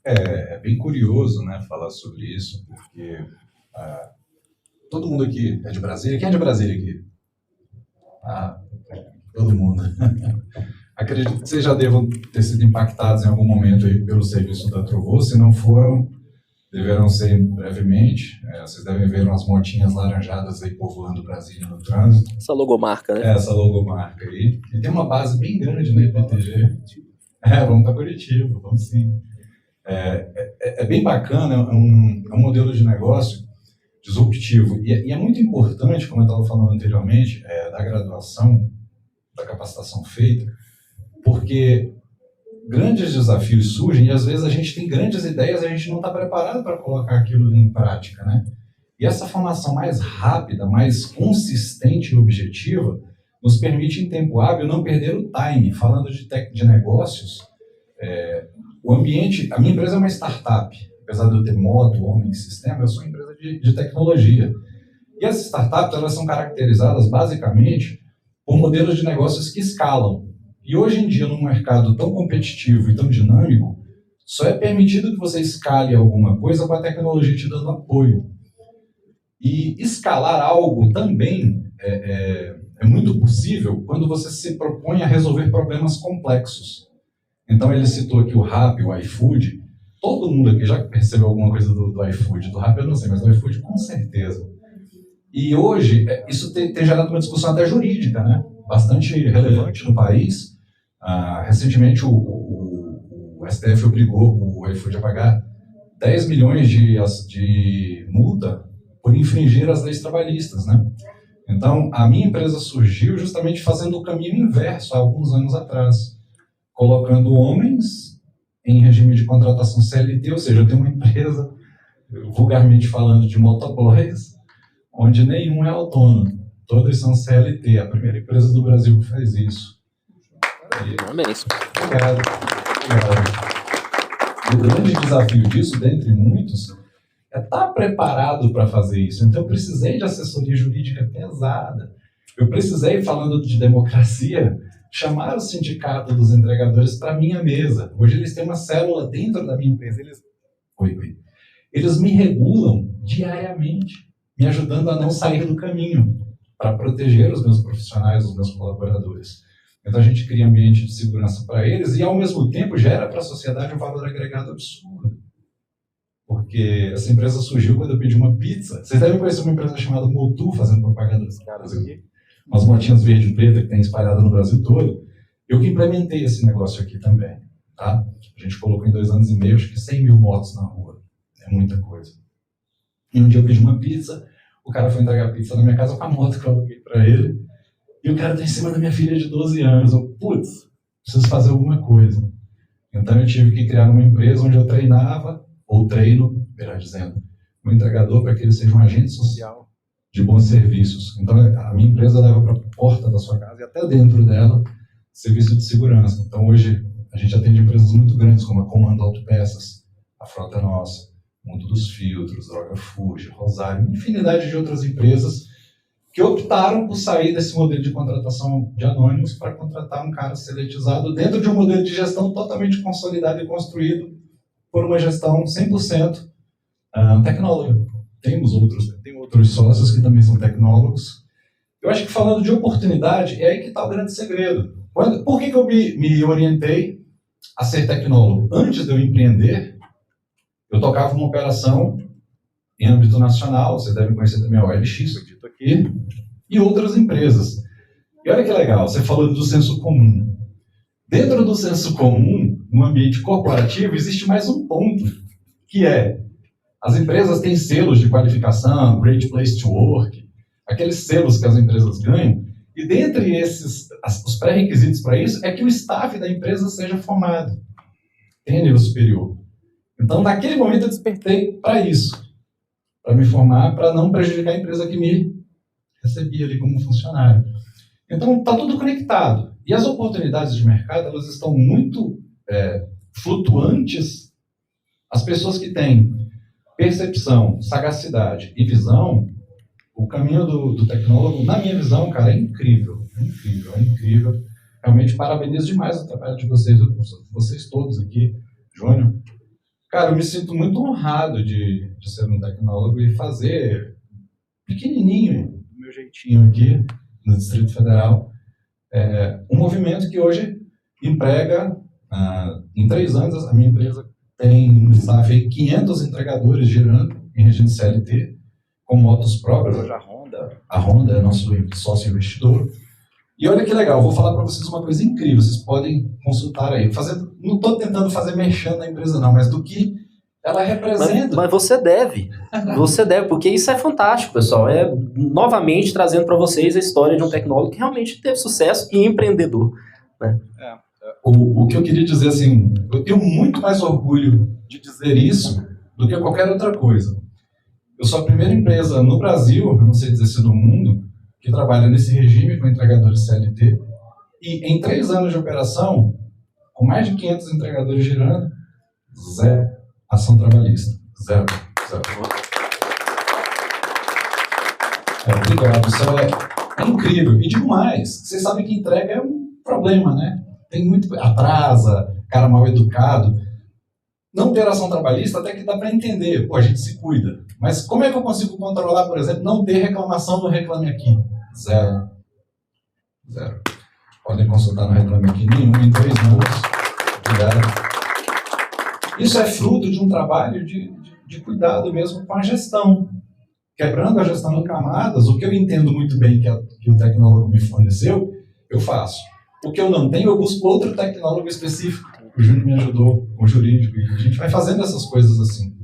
É bem curioso, né, falar sobre isso, porque todo mundo aqui é de Brasília. Quem é de Brasília aqui? Todo mundo. Acredito que vocês já devam ter sido impactados em algum momento aí pelo serviço da Truvô. Se não foram, deverão ser brevemente. Vocês devem ver umas motinhas laranjadas aí povoando Brasília no trânsito. Essa logomarca, né? Essa logomarca aí. E tem uma base bem grande na IPTG. Vamos para Curitiba, vamos sim. É bem bacana, é um modelo de negócio disruptivo. E é muito importante, como eu estava falando anteriormente, da graduação, da capacitação feita, porque grandes desafios surgem e às vezes a gente tem grandes ideias e a gente não está preparado para colocar aquilo em prática, né? E essa formação mais rápida, mais consistente e objetiva nos permite em tempo hábil não perder o time. Falando de negócios, o ambiente... A minha empresa é uma startup. Apesar de eu ter moto, homem, sistema, eu sou uma empresa de tecnologia. E as startups, elas são caracterizadas basicamente por modelos de negócios que escalam. E hoje em dia, num mercado tão competitivo e tão dinâmico, só é permitido que você escale alguma coisa com a tecnologia te dando apoio. E escalar algo também é muito possível quando você se propõe a resolver problemas complexos. Então, ele citou aqui o Rappi, o iFood. Todo mundo aqui já percebeu alguma coisa do iFood. Do Rappi eu não sei, mas do iFood com certeza. E hoje, isso tem gerado uma discussão até jurídica, né? Bastante relevante no país. Recentemente, o STF obrigou o iFood a pagar 10 milhões de multa por infringir as leis trabalhistas, né? Então, a minha empresa surgiu justamente fazendo o caminho inverso há alguns anos atrás, colocando homens em regime de contratação CLT, ou seja, eu tenho uma empresa, vulgarmente falando, de motoboys, onde nenhum é autônomo, todos são CLT, a primeira empresa do Brasil que faz isso. Parabéns. Obrigado. O grande desafio disso, dentre muitos, é estar preparado para fazer isso. Então, eu precisei de assessoria jurídica pesada. Eu precisei, falando de democracia, chamar o sindicato dos entregadores para a minha mesa. Hoje eles têm uma célula dentro da minha empresa. Eles me regulam diariamente, me ajudando a não sair do caminho, para proteger os meus profissionais, os meus colaboradores. Então a gente cria um ambiente de segurança para eles e, ao mesmo tempo, gera para a sociedade um valor agregado absurdo. Porque essa empresa surgiu quando eu pedi uma pizza. Vocês devem conhecer uma empresa chamada Motu, fazendo propaganda dos caras aqui. Umas motinhas verde e preta que tem espalhada no Brasil todo. Eu que implementei esse negócio aqui também. Tá? A gente colocou em 2 anos e meio, acho que 100 mil motos na rua. É muita coisa. E um dia eu pedi uma pizza, o cara foi entregar a pizza na minha casa com a moto que eu aluguei para ele. E o cara está em cima da minha filha de 12 anos. Eu, preciso fazer alguma coisa. Então eu tive que criar uma empresa onde eu treinava, ou treino, melhor dizendo, um entregador para que ele seja um agente social de bons serviços. Então a minha empresa leva para a porta da sua casa e até dentro dela serviço de segurança. Então hoje A gente atende empresas muito grandes, como a Comando Autopeças, a Frota Nossa, Mundo dos Filtros, Droga Fuji, Rosário, infinidade de outras empresas que optaram por sair desse modelo de contratação de anônimos para contratar um cara seletizado dentro de um modelo de gestão totalmente consolidado e construído por uma gestão 100% tecnóloga. Tem outros sócios que também são tecnólogos. Eu acho que falando de oportunidade, é aí que está o grande segredo. Por que eu me orientei a ser tecnólogo? Antes de eu empreender, eu tocava uma operação em âmbito nacional, vocês devem conhecer também a OLX, eu acredito aqui, e outras empresas. E olha que legal, você falou do senso comum. Dentro do senso comum, no ambiente corporativo, existe mais um ponto, que é, as empresas têm selos de qualificação, Great Place to Work, aqueles selos que as empresas ganham, e dentre esses, os pré-requisitos para isso, é que o staff da empresa seja formado, tenha nível superior. Então, naquele momento, eu despertei para isso, para me formar, para não prejudicar a empresa que me recebia ali como funcionário. Então, está tudo conectado. E as oportunidades de mercado, elas estão muito flutuantes. As pessoas que têm percepção, sagacidade e visão, o caminho do tecnólogo, na minha visão, cara, é incrível. É incrível, é incrível. Realmente, parabenizo demais o trabalho de vocês todos aqui, Júnior. Cara, eu me sinto muito honrado de ser um tecnólogo e fazer pequenininho, do meu jeitinho aqui, no Distrito Federal, um movimento que hoje emprega, em 3 anos, a minha empresa tem no staff aí 500 entregadores girando em regime CLT, com motos próprias. Hoje a Honda é nosso sócio investidor. E olha que legal, vou falar para vocês uma coisa incrível, vocês podem consultar aí. Não estou tentando fazer merchan na empresa não, mas do que ela representa. Mas você deve, porque isso é fantástico, pessoal. É novamente trazendo para vocês a história de um tecnólogo que realmente teve sucesso e empreendedor. Né? O que eu queria dizer, assim, eu tenho muito mais orgulho de dizer isso do que qualquer outra coisa. Eu sou a primeira empresa no Brasil, eu não sei dizer se no mundo, que trabalha nesse regime com entregadores CLT, e em 3 anos de operação, com mais de 500 entregadores girando, 0 ação trabalhista. 0. Obrigado, isso é incrível. E digo mais, vocês sabem que entrega é um problema, né? Tem muito atrasa, cara mal educado. Não ter ação trabalhista até que dá para entender, a gente se cuida. Mas como é que eu consigo controlar, por exemplo, não ter reclamação no Reclame Aqui? 0. Podem consultar no Reclame Aqui, nenhum em 3 anos. Obrigado. Isso é fruto de um trabalho de cuidado mesmo com a gestão. Quebrando a gestão em camadas, o que eu entendo muito bem que o tecnólogo me forneceu, eu faço. O que eu não tenho, eu busco outro tecnólogo específico. O Júnior me ajudou com o jurídico, e a gente vai fazendo essas coisas assim.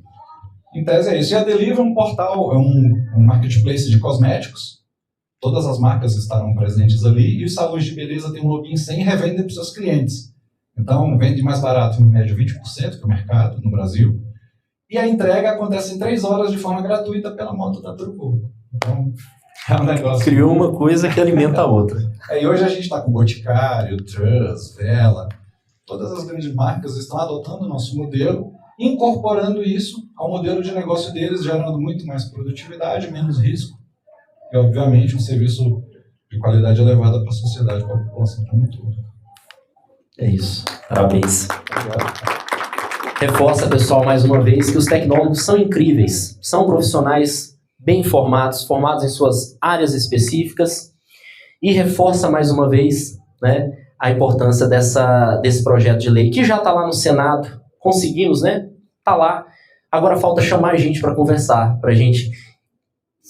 Em tese é isso. E a Deliva é um portal, é um marketplace de cosméticos. Todas as marcas estarão presentes ali, e os salões de beleza têm um login sem e revendem para os seus clientes. Então, vende mais barato, em média 20% que o mercado no Brasil. E a entrega acontece em 3 horas de forma gratuita pela moto da Turbo. Então, é um negócio... Criou uma coisa que alimenta a outra. E hoje a gente está com Boticário, Truss, Vela. Todas as grandes marcas estão adotando o nosso modelo, incorporando isso ao modelo de negócio deles, gerando muito mais produtividade, menos risco. E, obviamente, um serviço de qualidade elevada para a sociedade, para a população como um todo. É isso. Parabéns. Reforça, pessoal, mais uma vez, que os tecnólogos são incríveis. São profissionais bem formados, formados em suas áreas específicas. E reforça mais uma vez, né, a importância desse projeto de lei, que já está lá no Senado. Conseguimos, né? Está lá. Agora falta chamar a gente para conversar, para a gente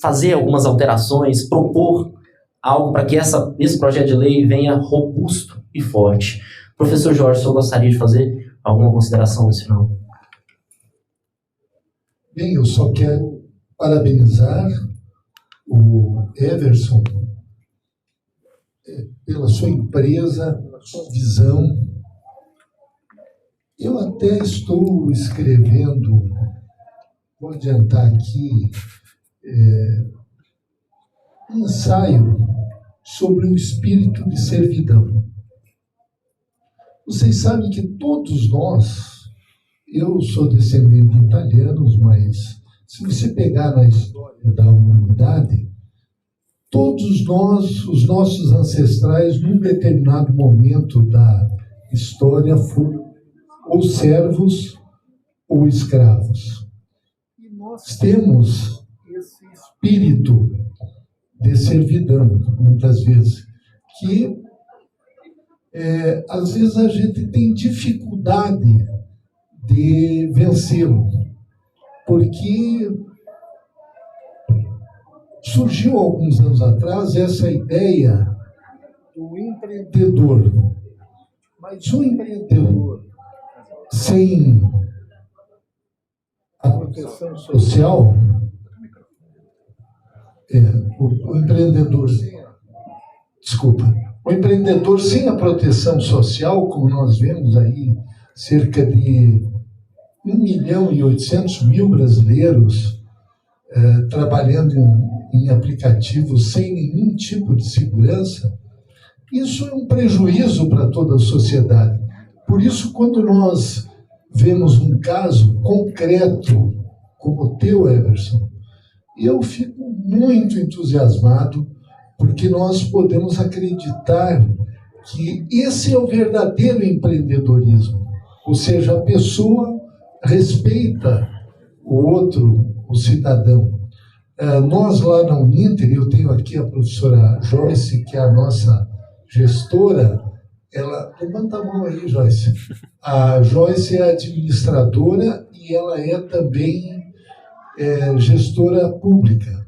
fazer algumas alterações, propor algo para que esse projeto de lei venha robusto e forte. Professor Jorge, o senhor gostaria de fazer alguma consideração nesse final? Bem, eu só quero parabenizar o Everson pela sua empresa, pela sua visão. Eu até estou escrevendo, vou adiantar aqui, um ensaio sobre o espírito de servidão. Vocês sabem que todos nós, eu sou descendente de italianos, mas se você pegar na história da humanidade, todos nós, os nossos ancestrais, num determinado momento da história, foram ou servos ou escravos. E nós temos esse espírito de servidão, muitas vezes, que às vezes a gente tem dificuldade de vencê-lo, porque surgiu alguns anos atrás essa ideia do empreendedor, mas o empreendedor sem a proteção social, o empreendedor sem a proteção social, como nós vemos aí, cerca de 1.800.000 brasileiros trabalhando em aplicativos sem nenhum tipo de segurança, isso é um prejuízo para toda a sociedade. Por isso, quando nós vemos um caso concreto como o teu, Everson, eu fico muito entusiasmado, porque nós podemos acreditar que esse é o verdadeiro empreendedorismo. Ou seja, a pessoa respeita o outro, o cidadão. Nós lá na Uninter, eu tenho aqui a professora Joyce, que é a nossa gestora, ela... Levanta a mão aí, Joyce. A Joyce é administradora e ela é também gestora pública.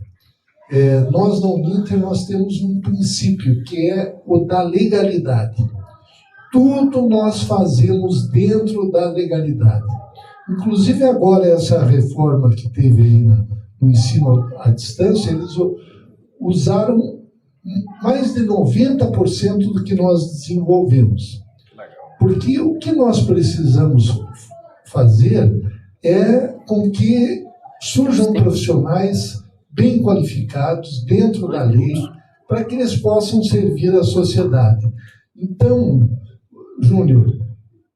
Nós na Uninter nós temos um princípio, que é o da legalidade. Tudo nós fazemos dentro da legalidade. Inclusive agora essa reforma que teve aí no ensino à distância, eles usaram mais de 90% do que nós desenvolvemos. Porque o que nós precisamos fazer é com que surjam profissionais bem qualificados dentro da lei, para que eles possam servir à sociedade. Então, Júnior,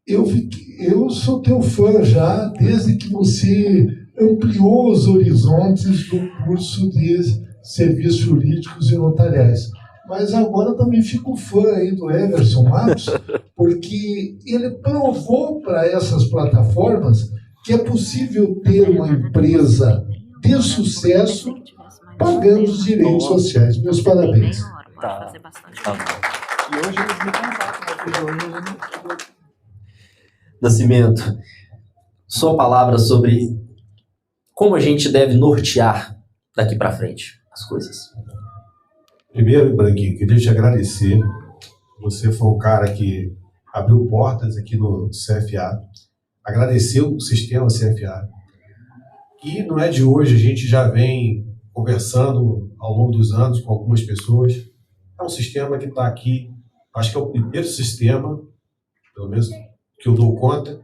eu sou teu fã já, desde que você ampliou os horizontes do curso de serviços jurídicos e notariais. Mas agora também fico fã aí do Everson Matos, porque ele provou para essas plataformas que é possível ter uma empresa de sucesso pagando os direitos sociais. Meus parabéns. Tá. E hoje eles me contatam, Nascimento, sua palavra sobre como a gente deve nortear daqui para frente as coisas. Primeiro, Branquinho, queria te agradecer. Você foi um cara que abriu portas aqui no CFA. Agradecer o sistema CFA. E não é de hoje, a gente já vem conversando ao longo dos anos com algumas pessoas. É um sistema que está aqui, acho que é o primeiro sistema, pelo menos que eu dou conta,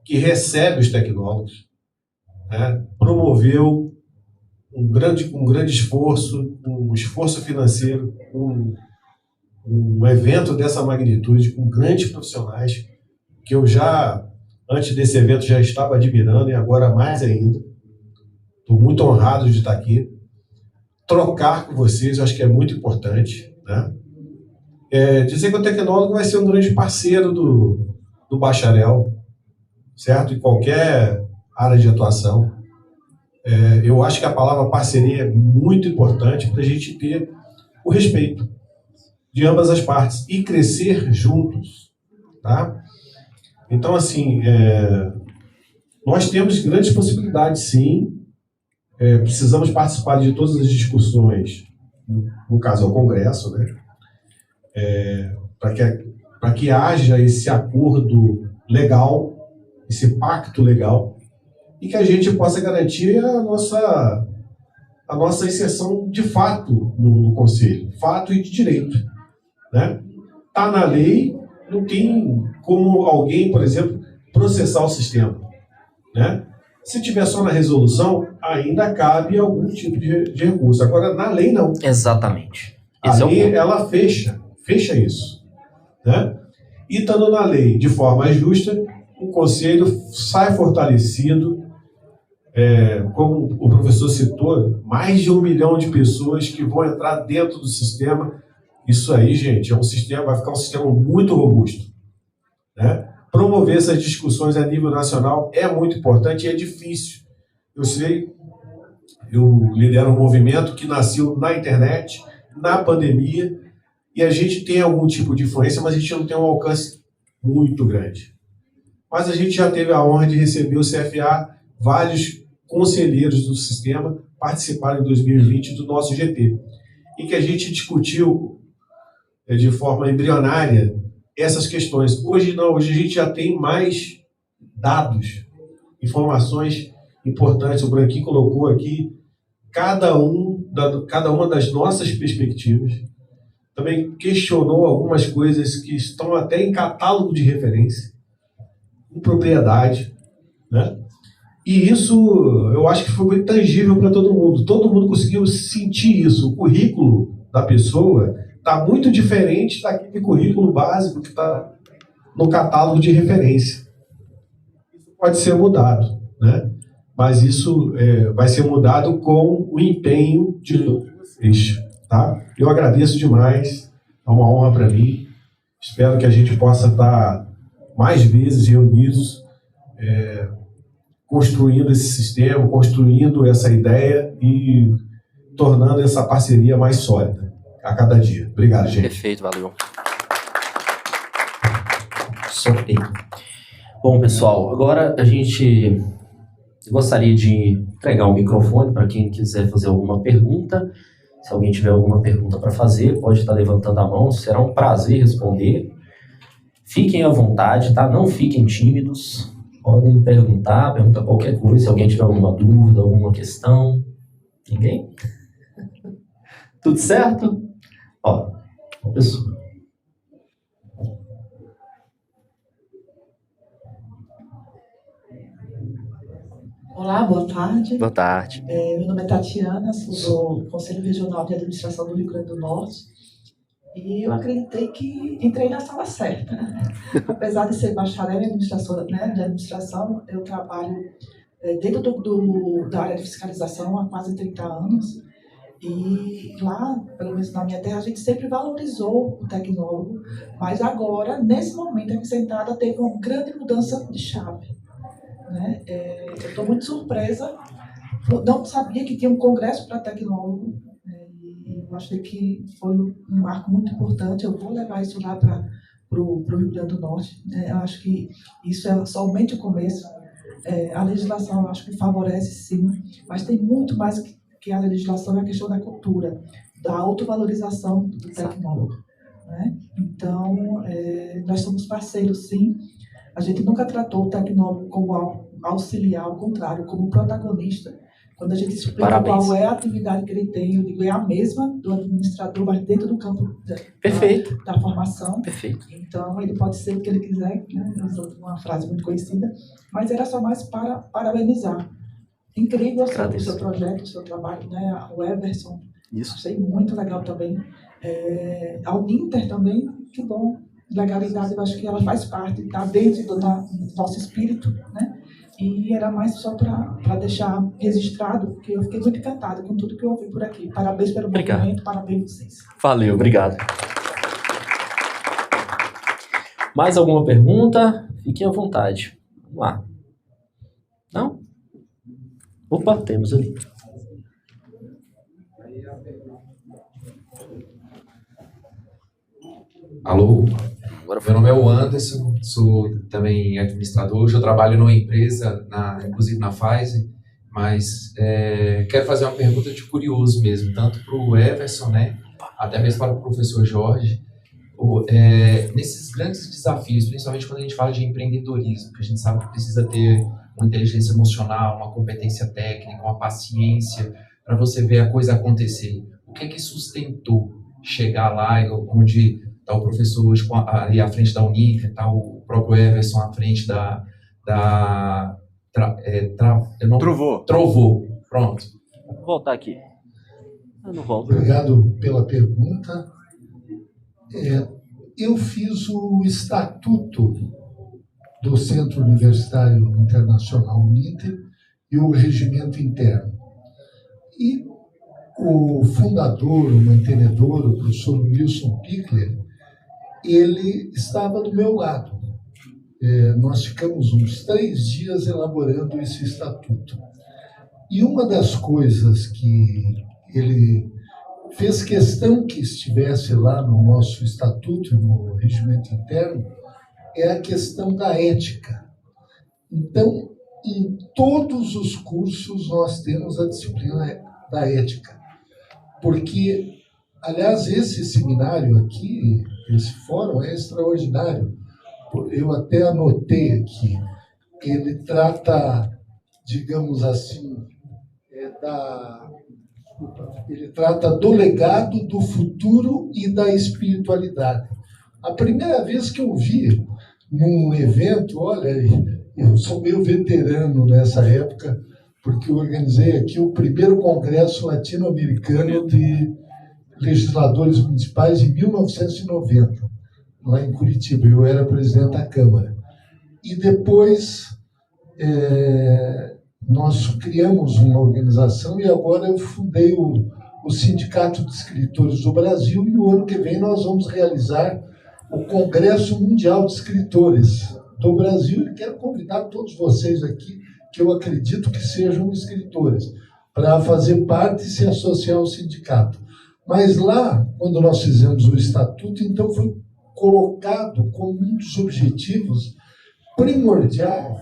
que recebe os tecnólogos, né? Promoveu um grande esforço, um esforço financeiro, um evento dessa magnitude, com grandes profissionais, que eu já, antes desse evento, já estava admirando, e agora mais ainda. Estou muito honrado de estar aqui. Trocar com vocês, eu acho que é muito importante, né? Dizer que o tecnólogo vai ser um grande parceiro do bacharel, certo? Em qualquer área de atuação. Eu acho que a palavra parceria é muito importante para a gente ter o respeito de ambas as partes e crescer juntos, tá? Então, assim, nós temos grandes possibilidades, sim. Precisamos participar de todas as discussões, no caso, ao Congresso, né? Para que haja esse acordo legal, esse pacto legal, e que a gente possa garantir a nossa inserção de fato no Conselho, fato e de direito, né? Tá na lei, não tem como alguém, por exemplo, processar o sistema, né? Se tiver só na resolução, ainda cabe algum tipo de recurso. Agora, na lei, não. Exatamente. A lei, ela fecha isso, né? E estando na lei de forma justa, o Conselho sai fortalecido. Como o professor citou, mais de 1 milhão de pessoas que vão entrar dentro do sistema. Isso aí, gente, vai ficar um sistema muito robusto, né? Promover essas discussões a nível nacional é muito importante e é difícil. Eu lidero um movimento que nasceu na internet, na pandemia, e a gente tem algum tipo de influência, mas a gente não tem um alcance muito grande. Mas a gente já teve a honra de receber o CFA, vários conselheiros do sistema participaram em 2020 do nosso GT, e que a gente discutiu de forma embrionária essas questões. Hoje não, hoje a gente já tem mais dados, informações importantes. O Branquinho colocou aqui cada uma das nossas perspectivas. Também questionou algumas coisas que estão até em catálogo de referência, em propriedade, né? E isso eu acho que foi muito tangível para todo mundo. Todo mundo conseguiu sentir isso. O currículo da pessoa está muito diferente daquele currículo básico que está no catálogo de referência. Isso pode ser mudado, né? Mas isso vai ser mudado com o empenho de vocês, tá? Eu agradeço demais, é uma honra para mim. Espero que a gente possa estar mais vezes reunidos, construindo esse sistema, construindo essa ideia e tornando essa parceria mais sólida a cada dia. Obrigado, gente. Perfeito, valeu. Sorteio. Bom, pessoal, agora a gente gostaria de entregar o microfone para quem quiser fazer alguma pergunta. Se alguém tiver alguma pergunta para fazer, pode estar levantando a mão, será um prazer responder. Fiquem à vontade, tá? Não fiquem tímidos. Podem perguntar qualquer coisa, se alguém tiver alguma dúvida, alguma questão. Ninguém? Tudo certo? Ó, uma pessoa. Olá, boa tarde. Boa tarde. Meu nome é Tatiana, sou do Conselho Regional de Administração do Rio Grande do Norte. E eu acreditei que entrei na sala certa. Apesar de ser bacharel em administração, né, eu trabalho dentro da área de fiscalização há quase 30 anos. E lá, pelo menos na minha terra, a gente sempre valorizou o tecnólogo, mas agora, nesse momento aqui sentada, teve uma grande mudança de chave, né? Eu estou muito surpresa, não sabia que tinha um congresso para tecnólogo. Eu achei que foi um marco muito importante. Eu vou levar isso lá para o Rio Grande do Norte. Eu acho que isso é somente o começo. A legislação, eu acho que favorece, sim, mas tem muito mais que a legislação, é a questão da cultura, da autovalorização do tecnólogo, né? Então, nós somos parceiros, sim. A gente nunca tratou o tecnólogo como auxiliar, ao contrário, como protagonista. Quando a gente explica qual é a atividade que ele tem, eu digo, é a mesma do administrador, mas dentro do campo da formação. Perfeito. Então, ele pode ser o que ele quiser, né? Uma frase muito conhecida, mas era só mais para parabenizar. Incrível o seu projeto, o seu trabalho, né? O Everson, isso. Achei muito legal também. A Uninter também, que bom. Legalidade, eu acho que ela faz parte, está dentro do nosso espírito, né? E era mais só para deixar registrado, porque eu fiquei muito encantada com tudo que eu ouvi por aqui. Parabéns pelo movimento, parabéns vocês. Valeu, obrigado. Mais alguma pergunta? Fiquem à vontade. Vamos lá. Não? Opa, temos ali. Alô? Meu nome é o Anderson, sou também administrador. Hoje eu trabalho numa empresa, inclusive na Pfizer, mas quero fazer uma pergunta de curioso mesmo, tanto para o Everson, né, até mesmo para o professor Jorge. Nesses grandes desafios, principalmente quando a gente fala de empreendedorismo, que a gente sabe que precisa ter uma inteligência emocional, uma competência técnica, uma paciência para você ver a coisa acontecer. O que é que sustentou chegar lá, onde está o professor hoje ali à frente da Uninter, está o próprio Everson à frente Trovô. Pronto. Vou voltar aqui. Eu não volto. Obrigado pela pergunta. eu fiz o estatuto do Centro Universitário Internacional UNINTER e o regimento interno. E o fundador, o mantenedor, o professor Wilson Pickler, ele estava do meu lado. Nós ficamos uns 3 dias elaborando esse estatuto. E uma das coisas que ele fez questão que estivesse lá no nosso estatuto e no regimento interno é a questão da ética. Então, em todos os cursos nós temos a disciplina da ética. Porque, aliás, esse seminário aqui, esse fórum é extraordinário. Eu até anotei aqui, ele trata, digamos assim, ele trata do legado, do futuro e da espiritualidade. A primeira vez que eu vi num evento, olha, eu sou meio veterano nessa época, porque eu organizei aqui o primeiro congresso latino-americano de legisladores municipais em 1990, lá em Curitiba. Eu era presidente da Câmara. E depois nós criamos uma organização e agora eu fundei o Sindicato de Escritores do Brasil e o ano que vem nós vamos realizar o Congresso Mundial de Escritores do Brasil e quero convidar todos vocês aqui, que eu acredito que sejam escritores, para fazer parte e se associar ao sindicato. Mas lá, quando nós fizemos o estatuto, então foi colocado como um dos objetivos primordial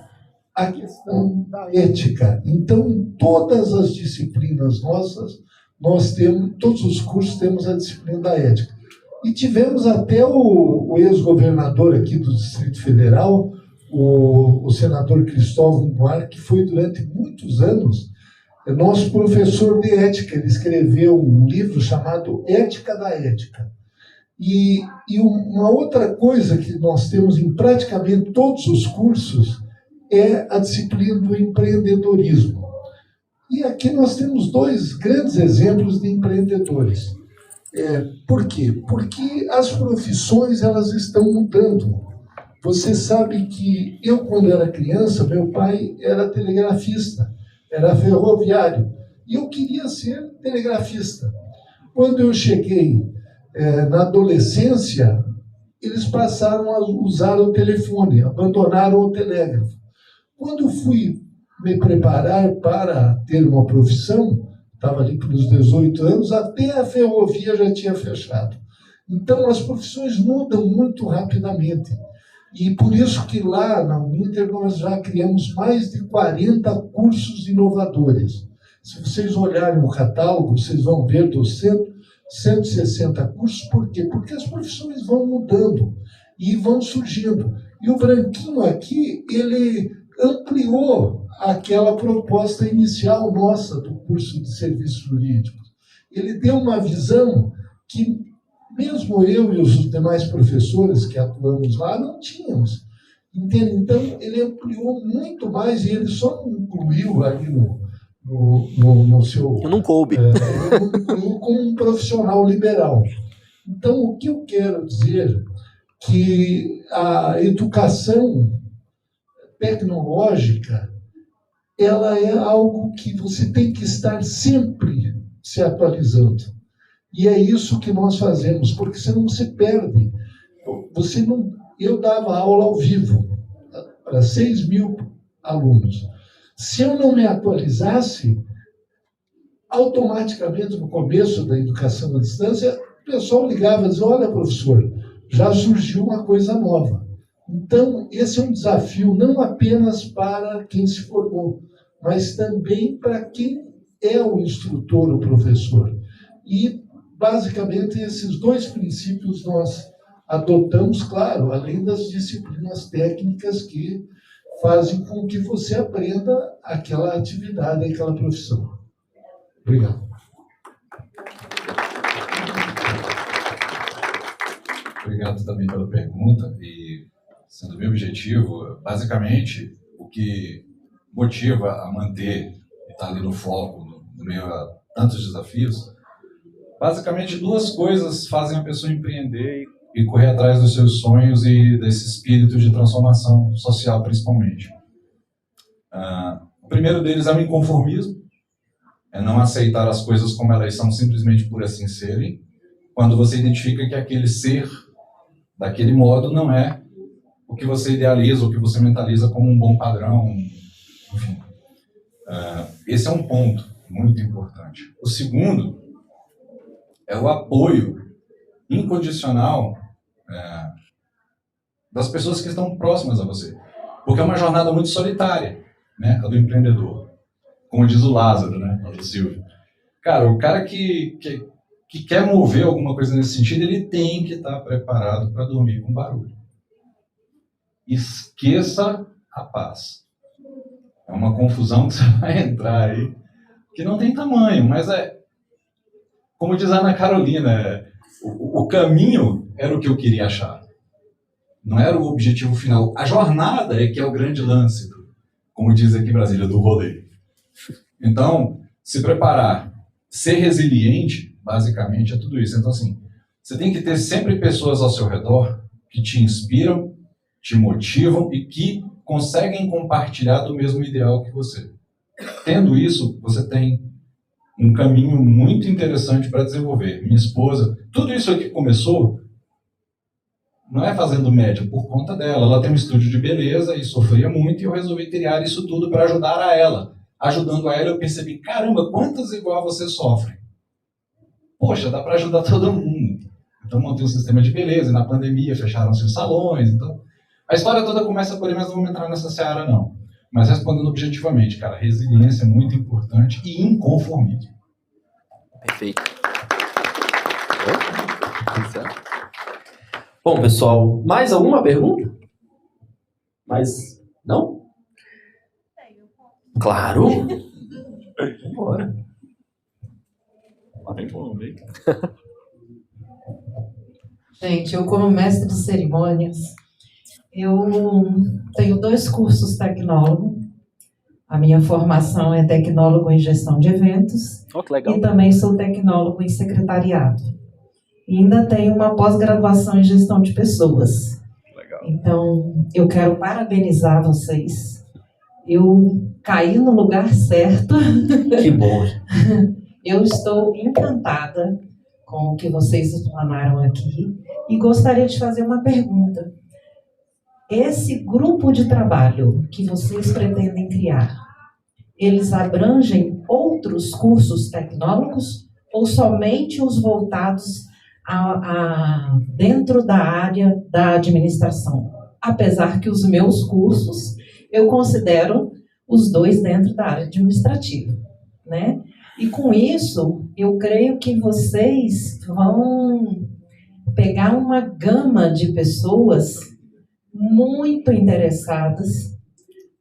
a questão da ética. Então, em todas as disciplinas nossas, nós temos, todos os cursos temos a disciplina da ética. E tivemos até o ex-governador aqui do Distrito Federal, o senador Cristóvão Buarque, que foi durante muitos anos nosso professor de ética. Ele escreveu um livro chamado Ética da Ética. E uma outra coisa que nós temos em praticamente todos os cursos é a disciplina do empreendedorismo. E aqui nós temos 2 grandes exemplos de empreendedores. Por quê? Porque as profissões elas estão mudando. Você sabe que eu, quando era criança, meu pai era telegrafista, era ferroviário, e eu queria ser telegrafista. Quando eu cheguei na adolescência, eles passaram a usar o telefone, abandonaram o telégrafo. Quando fui me preparar para ter uma profissão, estava ali pelos 18 anos, até a ferrovia já tinha fechado. Então, as profissões mudam muito rapidamente. E por isso que lá na Uninter nós já criamos mais de 40 cursos inovadores. Se vocês olharem o catálogo, vocês vão ver dos 160 cursos. Por quê? Porque as profissões vão mudando e vão surgindo. E o Branquinho aqui, ele ampliou aquela proposta inicial nossa do curso de serviços jurídicos. Ele deu uma visão que mesmo eu e os demais professores que atuamos lá não tínhamos. Entende? Então, ele ampliou muito mais e ele só não incluiu ali no seu... Não coube. Ele incluiu como um profissional liberal. Então, o que eu quero dizer que a educação tecnológica ela é algo que você tem que estar sempre se atualizando. E é isso que nós fazemos, porque senão você perde. Eu dava aula ao vivo para 6.000 alunos. Se eu não me atualizasse, automaticamente, no começo da educação à distância, o pessoal ligava e dizia, olha, professor, já surgiu uma coisa nova. Então, esse é um desafio não apenas para quem se formou, mas também para quem é o instrutor, o professor. E basicamente, esses 2 princípios nós adotamos, claro, além das disciplinas técnicas que fazem com que você aprenda aquela atividade, aquela profissão. Obrigado. Obrigado também pela pergunta. E, sendo meu objetivo, basicamente, o que motiva a manter e estar ali no foco, no meio a tantos desafios, basicamente 2 coisas fazem a pessoa empreender e correr atrás dos seus sonhos e desse espírito de transformação social, principalmente. O primeiro deles é o inconformismo, é não aceitar as coisas como elas são simplesmente por assim serem, quando você identifica que aquele ser, daquele modo, não é o que você idealiza, o que você mentaliza como um bom padrão, enfim. Esse é um ponto muito importante. O segundo é o apoio incondicional das pessoas que estão próximas a você. Porque é uma jornada muito solitária, né, a do empreendedor. Como diz o Lázaro, né, o Silvio. Cara, o cara que quer mover alguma coisa nesse sentido, ele tem que estar preparado para dormir com barulho. Esqueça a paz. É uma confusão que você vai entrar aí, que não tem tamanho, mas como diz a Ana Carolina, o caminho era o que eu queria achar. Não era o objetivo final. A jornada é que é o grande lance, como diz aqui em Brasília, do rolê. Então, se preparar, ser resiliente, basicamente, é tudo isso. Então, assim, você tem que ter sempre pessoas ao seu redor que te inspiram, te motivam e que conseguem compartilhar do mesmo ideal que você. Tendo isso, você tem um caminho muito interessante para desenvolver. Minha esposa, tudo isso aqui começou, não é fazendo média por conta dela. Ela tem um estúdio de beleza e sofria muito e eu resolvi criar isso tudo para ajudar a ela. Ajudando a ela, eu percebi, caramba, quantas igual você sofre? Poxa, dá para ajudar todo mundo. Então montei um sistema de beleza e na pandemia fecharam-se os salões. Então, a história toda começa por aí, mas não vamos entrar nessa seara, não. Mas respondendo objetivamente, cara, resiliência é muito importante e inconformismo. Perfeito. Bom, pessoal, mais alguma pergunta? Mais? Não? Claro. Bora. Gente, eu como mestre de cerimônias, eu tenho 2 cursos tecnólogo. A minha formação é tecnólogo em gestão de eventos Que legal. e também sou tecnólogo em secretariado. E ainda tenho uma pós-graduação em gestão de pessoas. Legal. Então, eu quero parabenizar vocês. Eu caí no lugar certo. Que bom. Eu estou encantada com o que vocês explanaram aqui e gostaria de fazer uma pergunta. Esse grupo de trabalho que vocês pretendem criar, eles abrangem outros cursos tecnólogos ou somente os voltados dentro da área da administração? Apesar que os meus cursos, eu considero os 2 dentro da área administrativa, né? E com isso, eu creio que vocês vão pegar uma gama de pessoas muito interessadas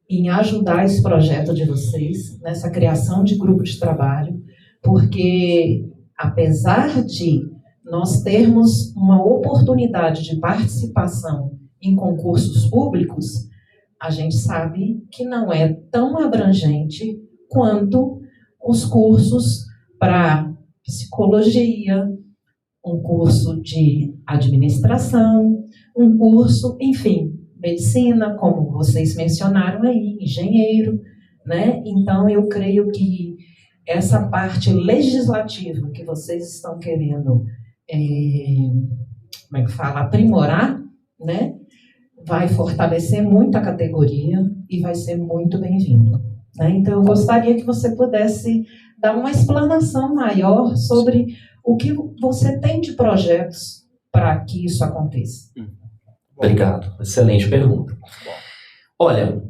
em ajudar esse projeto de vocês, nessa criação de grupo de trabalho, porque apesar de nós termos uma oportunidade de participação em concursos públicos, a gente sabe que não é tão abrangente quanto os cursos para psicologia, um curso de administração, um curso, enfim, medicina, como vocês mencionaram aí, engenheiro, né? Então, eu creio que essa parte legislativa que vocês estão querendo, aprimorar, né? Vai fortalecer muito a categoria e vai ser muito bem-vindo, né? Então, eu gostaria que você pudesse dar uma explanação maior sobre o que você tem de projetos para que isso aconteça. Obrigado. Excelente pergunta. Olha,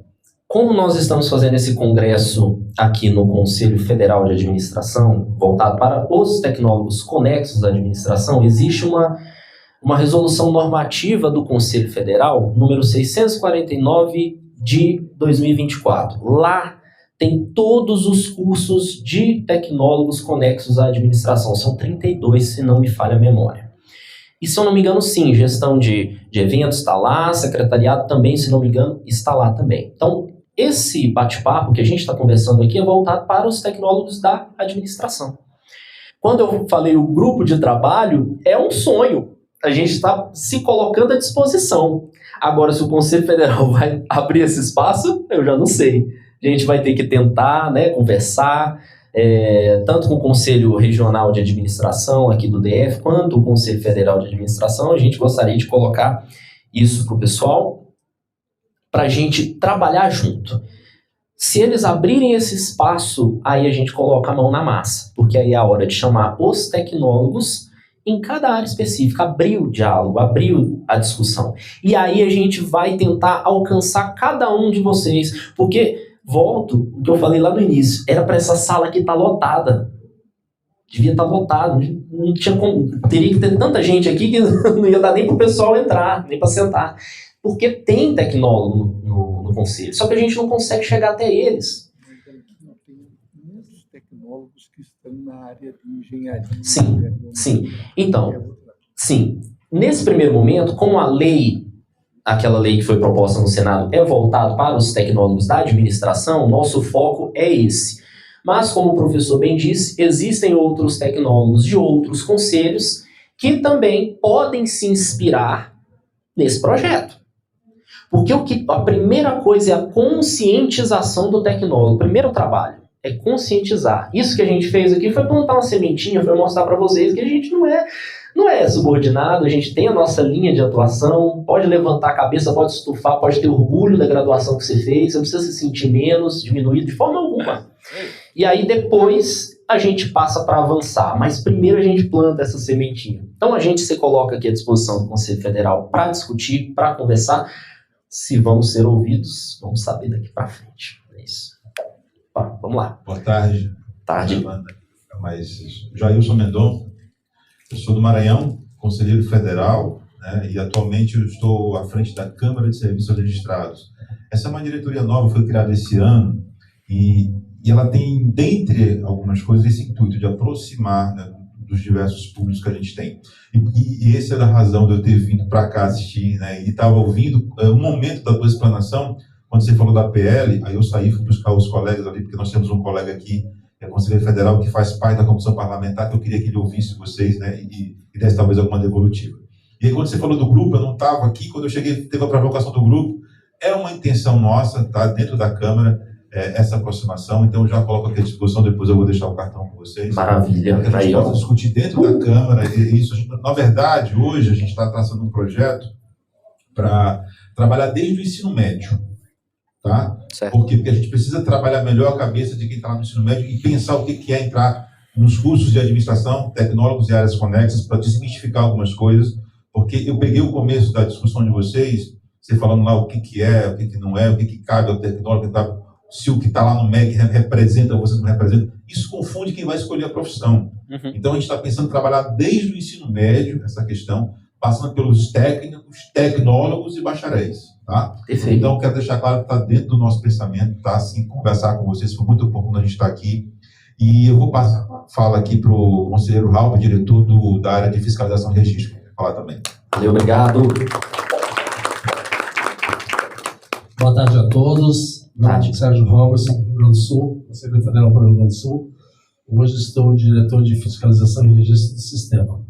como nós estamos fazendo esse congresso aqui no Conselho Federal de Administração, voltado para os tecnólogos conexos à administração, existe uma resolução normativa do Conselho Federal, número 649 de 2024. Lá tem todos os cursos de tecnólogos conexos à administração. São 32, se não me falha a memória. E, se eu não me engano, sim, gestão de eventos está lá, secretariado também, se não me engano, está lá também. Então, esse bate-papo que a gente está conversando aqui é voltado para os tecnólogos da administração. Quando eu falei o grupo de trabalho, é um sonho. a gente está se colocando à disposição. Agora, se o Conselho Federal vai abrir esse espaço, eu já não sei. A gente vai ter que tentar, né, conversar, tanto com o Conselho Regional de Administração aqui do DF, quanto o Conselho Federal de Administração. A gente gostaria de colocar isso para o pessoal, para a gente trabalhar junto. Se eles abrirem esse espaço, aí a gente coloca a mão na massa, porque aí é a hora de chamar os tecnólogos em cada área específica, abrir o diálogo, abrir a discussão. E aí a gente vai tentar alcançar cada um de vocês, porque, volto, o que eu falei lá no início, era para essa sala aqui estar lotada. Devia estar lotado, não tinha como, teria que ter tanta gente aqui que não ia dar nem para o pessoal entrar, nem para sentar. Porque tem tecnólogo no conselho, só que a gente não consegue chegar até eles. Não tem muitos tecnólogos que estão na área de engenharia. Sim. Então, sim. Nesse primeiro momento, como a lei, aquela lei que foi proposta no Senado, é voltada para os tecnólogos da administração, nosso foco é esse. Mas, como o professor bem disse, existem outros tecnólogos de outros conselhos que também podem se inspirar nesse projeto. Porque a primeira coisa é a conscientização do tecnólogo. O primeiro trabalho é conscientizar. Isso que a gente fez aqui foi plantar uma sementinha, foi mostrar para vocês que a gente não é subordinado, a gente tem a nossa linha de atuação, pode levantar a cabeça, pode estufar, pode ter orgulho da graduação que você fez, você não precisa se sentir menos, diminuído de forma alguma. E aí depois a gente passa para avançar, mas primeiro a gente planta essa sementinha. Então a gente se coloca aqui à disposição do Conselho Federal para discutir, para conversar. Se vamos ser ouvidos, vamos saber daqui para frente. É isso. Tá, vamos lá. Boa tarde. Tarde. Jailson Mendon, eu sou do Maranhão, conselheiro federal, né, e atualmente eu estou à frente da Câmara de Serviços Registrados. Essa é uma diretoria nova, foi criada esse ano, e ela tem, dentre algumas coisas, esse intuito de aproximar, né, dos diversos públicos que a gente tem. E essa é a razão de eu ter vindo para cá assistir, né, e estava ouvindo um momento da tua explanação, quando você falou da PL, aí eu saí, fui buscar os colegas ali, porque nós temos um colega aqui, que é conselheiro federal, que faz parte da comissão parlamentar, que eu queria que ele ouvisse vocês, né, e desse talvez alguma devolutiva. E aí, quando você falou do grupo, eu não estava aqui, quando eu cheguei, teve a provocação do grupo, é uma intenção nossa, tá, dentro da Câmara, essa aproximação, então eu já coloco aqui à disposição, depois eu vou deixar o cartão com vocês. Maravilha. Para que a gente possa discutir dentro da Câmara, isso, na verdade, hoje a gente está traçando um projeto para trabalhar desde o ensino médio, tá? Certo. Por quê? Porque a gente precisa trabalhar melhor a cabeça de quem está lá no ensino médio e pensar o que é entrar nos cursos de administração, tecnólogos e áreas conexas, para desmistificar algumas coisas, porque eu peguei o começo da discussão de vocês, você falando lá o que é, o que não é, o que cabe ao tecnólogo, se o que está lá no MEC representa ou você não representa, isso confunde quem vai escolher a profissão. Uhum. Então a gente está pensando em trabalhar desde o ensino médio, essa questão, passando pelos técnicos, tecnólogos e bacharéis. Tá? Então, quero deixar claro que está dentro do nosso pensamento, tá? Assim, conversar com vocês, foi muito oportuno a gente estar aqui. E eu vou passar a fala aqui para o conselheiro Raul, diretor da área de fiscalização e registro, que vai falar também. Valeu, obrigado. Boa tarde a todos. Meu nome é Sérgio Robertson, Rio Grande do Sul, Conselho Federal para o Rio Grande do Sul. Hoje estou diretor de fiscalização e registro do sistema.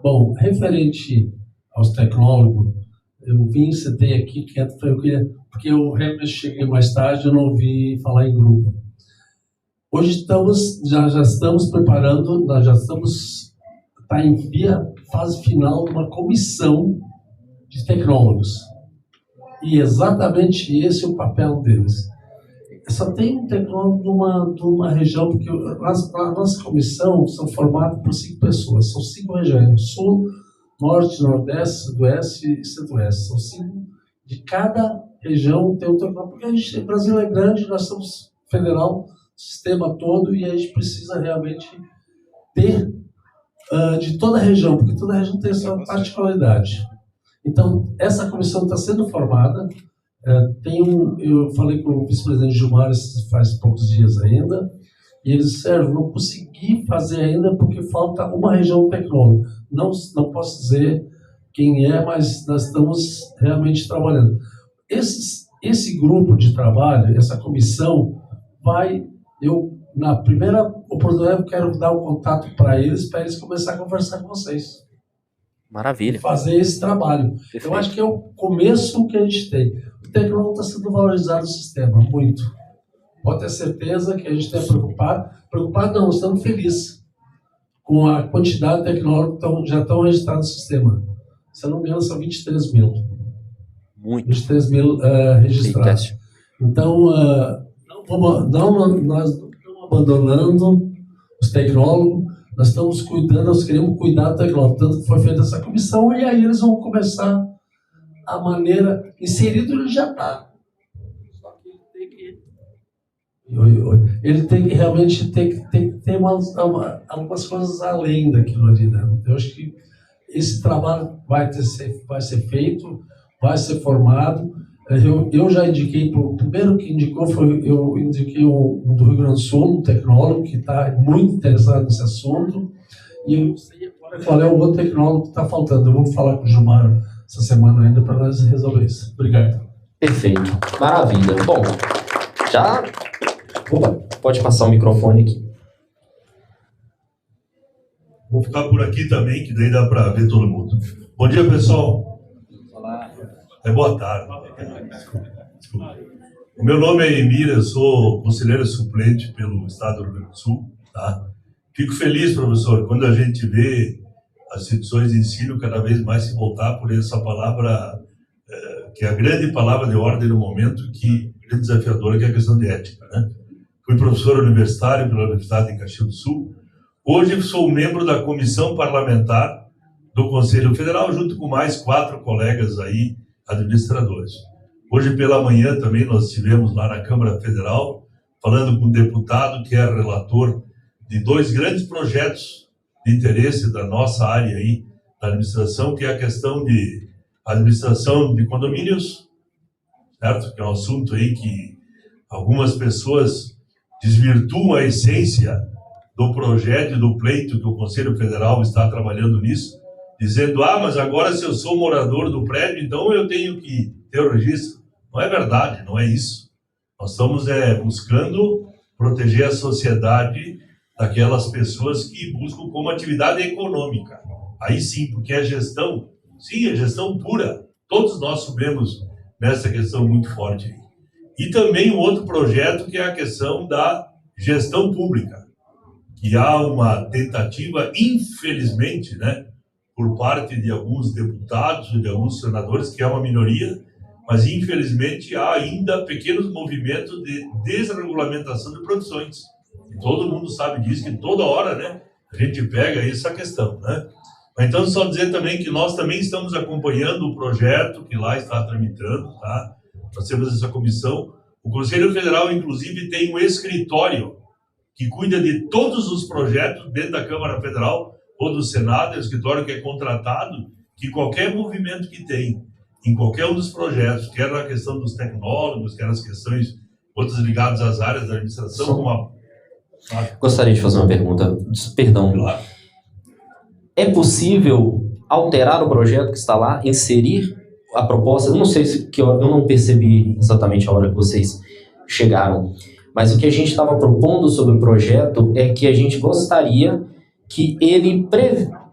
Bom, referente aos tecnólogos, eu vim, sentei aqui quieto, porque eu realmente cheguei mais tarde, eu não ouvi falar em grupo. Hoje já estamos preparando, nós já estamos em fase final de uma comissão de tecnólogos. E exatamente esse é o papel deles. Só tem um tecnólogo de uma região, porque a nossa comissão são formadas por 5 pessoas, são 5 regiões, Sul, Norte, Nordeste, Sudoeste e Centro-Oeste. São 5 de cada região tem um tecnólogo, porque o Brasil é grande, nós somos federal, sistema todo, e a gente precisa realmente ter de toda a região, porque toda a região tem a sua particularidade. Então, essa comissão está sendo formada. Eu falei com o vice-presidente Gilmar faz poucos dias ainda, e ele disse: Sérgio, não consegui fazer ainda porque falta uma região tecnológica. Não posso dizer quem é, mas nós estamos realmente trabalhando. Esse grupo de trabalho, essa comissão, na primeira oportunidade, eu quero dar o contato para eles começarem a conversar com vocês. Maravilha. Fazer esse trabalho. Perfeito. Eu acho que é o começo que a gente tem. O tecnólogo está sendo valorizado no sistema, muito. Pode ter certeza que a gente está preocupado. Preocupado não, estamos felizes com a quantidade de tecnólogos que já estão registrados no sistema. Se eu não me engano, são 23 mil. Muito. 23 mil registrados. Então, nós não estamos abandonando os tecnólogos, nós estamos cuidando, nós queremos cuidar do tecnólogo. Tanto que foi feita essa comissão e aí eles vão começar a maneira. Inserido ele já está. Só que ele tem que realmente ter algumas coisas além daquilo ali, né? Eu acho que esse trabalho vai ser feito, vai ser formado. Eu já indiquei, o primeiro que indicou eu indiquei um do Rio Grande do Sul, um tecnólogo que está muito interessado nesse assunto, e eu não sei agora qual é o outro tecnólogo que está faltando. Eu vou falar com o Gilmar essa semana ainda para nós resolver isso. Obrigado. Perfeito. Maravilha. Bom, já... Opa, pode passar o microfone aqui. Vou ficar por aqui também, que daí dá para ver todo mundo. Bom dia, pessoal. Olá. Boa tarde. Desculpa. O meu nome é Emir, eu sou conselheiro suplente pelo Estado do Rio Grande do Sul. Tá? Fico feliz, professor, quando a gente vê as instituições de ensino cada vez mais se voltar por essa palavra, que é a grande palavra de ordem no momento, que é desafiadora, que é a questão de ética. Né? Fui professor universitário pela Universidade de Caxias do Sul. Hoje sou membro da comissão parlamentar do Conselho Federal, junto com mais 4 colegas aí, administradores. Hoje pela manhã também nós estivemos lá na Câmara Federal, falando com um deputado que é relator de 2 grandes projetos de interesse da nossa área aí, da administração, que é a questão de administração de condomínios, certo? Que é um assunto aí que algumas pessoas desvirtuam a essência do projeto e do pleito que o Conselho Federal está trabalhando nisso, dizendo, mas agora se eu sou morador do prédio, então eu tenho que ter o registro. Não é verdade, não é isso. Nós estamos buscando proteger a sociedade daquelas pessoas que buscam como atividade econômica. Aí sim, porque é gestão, sim, é gestão pura. Todos nós subimos nessa questão muito forte. E também um outro projeto que é a questão da gestão pública, que há uma tentativa, infelizmente, né, por parte de alguns deputados e de alguns senadores, que é uma minoria, mas infelizmente há ainda pequenos movimentos de desregulamentação de produções. E todo mundo sabe disso, que toda hora, né, a gente pega essa questão, né? Então, só dizer também que nós também estamos acompanhando o projeto que lá está tramitando, tá? Nós temos essa comissão. O Conselho Federal, inclusive, tem um escritório que cuida de todos os projetos dentro da Câmara Federal ou do Senado, é um escritório que é contratado, que qualquer movimento que tem em qualquer um dos projetos, quer na questão dos tecnólogos, quer nas questões outras ligadas às áreas da administração, como a... Gostaria de fazer uma pergunta, perdão. Claro. É possível alterar o projeto que está lá, inserir a proposta? Eu não sei se eu não percebi exatamente a hora que vocês chegaram, mas o que a gente estava propondo sobre o projeto é que a gente gostaria que ele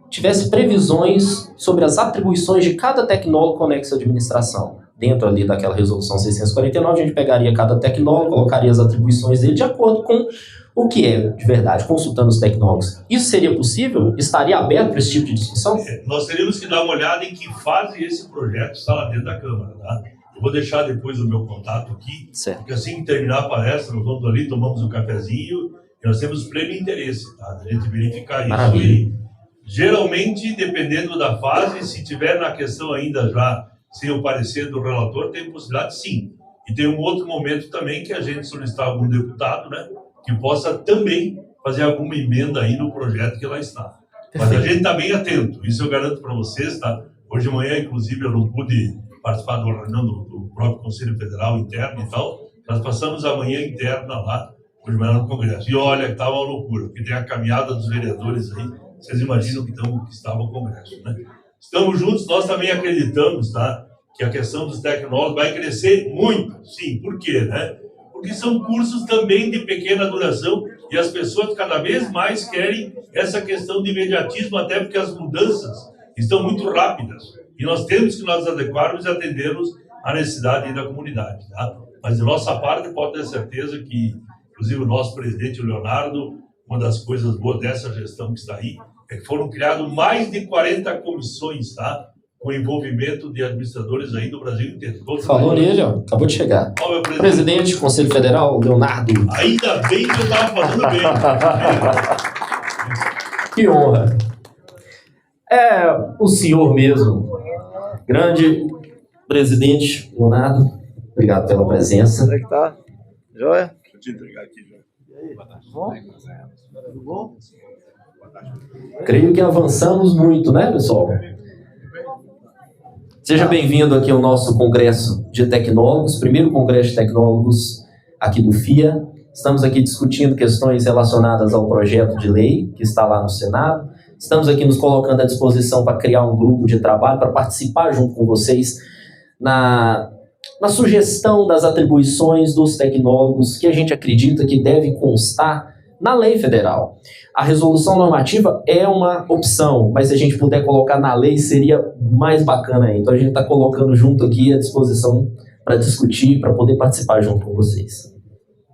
tivesse previsões sobre as atribuições de cada tecnólogo conexo à administração. Dentro ali daquela resolução 649, a gente pegaria cada tecnólogo, colocaria as atribuições dele de acordo com o que é de verdade, consultando os tecnólogos. Isso seria possível? Estaria aberto para esse tipo de discussão? Nós teríamos que dar uma olhada em que fase esse projeto está lá dentro da Câmara, tá? Eu vou deixar depois o meu contato aqui, certo, porque assim que terminar a palestra, nós vamos ali, tomamos um cafezinho, e nós temos pleno interesse, tá? A gente verificar isso. Maravilha. E, geralmente, dependendo da fase, se tiver na questão ainda já sem o parecer do relator, tem possibilidade sim. E tem um outro momento também que a gente solicitar algum deputado, né, que possa também fazer alguma emenda aí no projeto que lá está. Mas a gente está bem atento, isso eu garanto para vocês, tá? Hoje de manhã, inclusive, eu não pude participar do reunião do próprio Conselho Federal interno e tal. Nós passamos a manhã interna lá, hoje de manhã no Congresso. E olha, que estava uma loucura, porque tem a caminhada dos vereadores aí, vocês imaginam que estava o Congresso, né? Estamos juntos, nós também acreditamos, tá, que a questão dos tecnólogos vai crescer muito. Sim, por quê, né? Porque são cursos também de pequena duração e as pessoas cada vez mais querem essa questão de imediatismo, até porque as mudanças que estão muito rápidas. E nós temos que nos adequarmos e atendermos à necessidade da comunidade. Tá? Mas, de nossa parte, pode ter certeza que, inclusive, o nosso presidente, o Leonardo, uma das coisas boas dessa gestão que está aí, é que foram criadas mais de 40 comissões, tá? Com envolvimento de administradores aí do Brasil inteiro. Falou nele, ó, acabou de chegar. Ó, presidente do Conselho Federal, Leonardo. Ainda bem que eu estava fazendo bem. Que honra. É o senhor mesmo, grande presidente Leonardo, obrigado pela presença. Como é que tá? Joia? Deixa eu te entregar aqui, já. E aí? Bom? Tudo bom? Creio que avançamos muito, né, pessoal? Seja bem-vindo aqui ao nosso Congresso de Tecnólogos, primeiro Congresso de Tecnólogos aqui do FIA. Estamos aqui discutindo questões relacionadas ao projeto de lei que está lá no Senado. Estamos aqui nos colocando à disposição para criar um grupo de trabalho, para participar junto com vocês na sugestão das atribuições dos tecnólogos que a gente acredita que deve constar na lei federal. A resolução normativa é uma opção, mas se a gente puder colocar na lei seria mais bacana ainda. Então a gente está colocando junto aqui à disposição para discutir, para poder participar junto com vocês.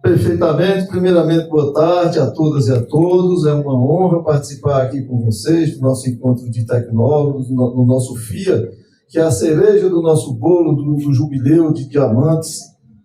Perfeitamente. Primeiramente, boa tarde a todas e a todos. É uma honra participar aqui com vocês do nosso encontro de tecnólogos, no nosso FIA, que é a cereja do nosso bolo do jubileu de diamantes,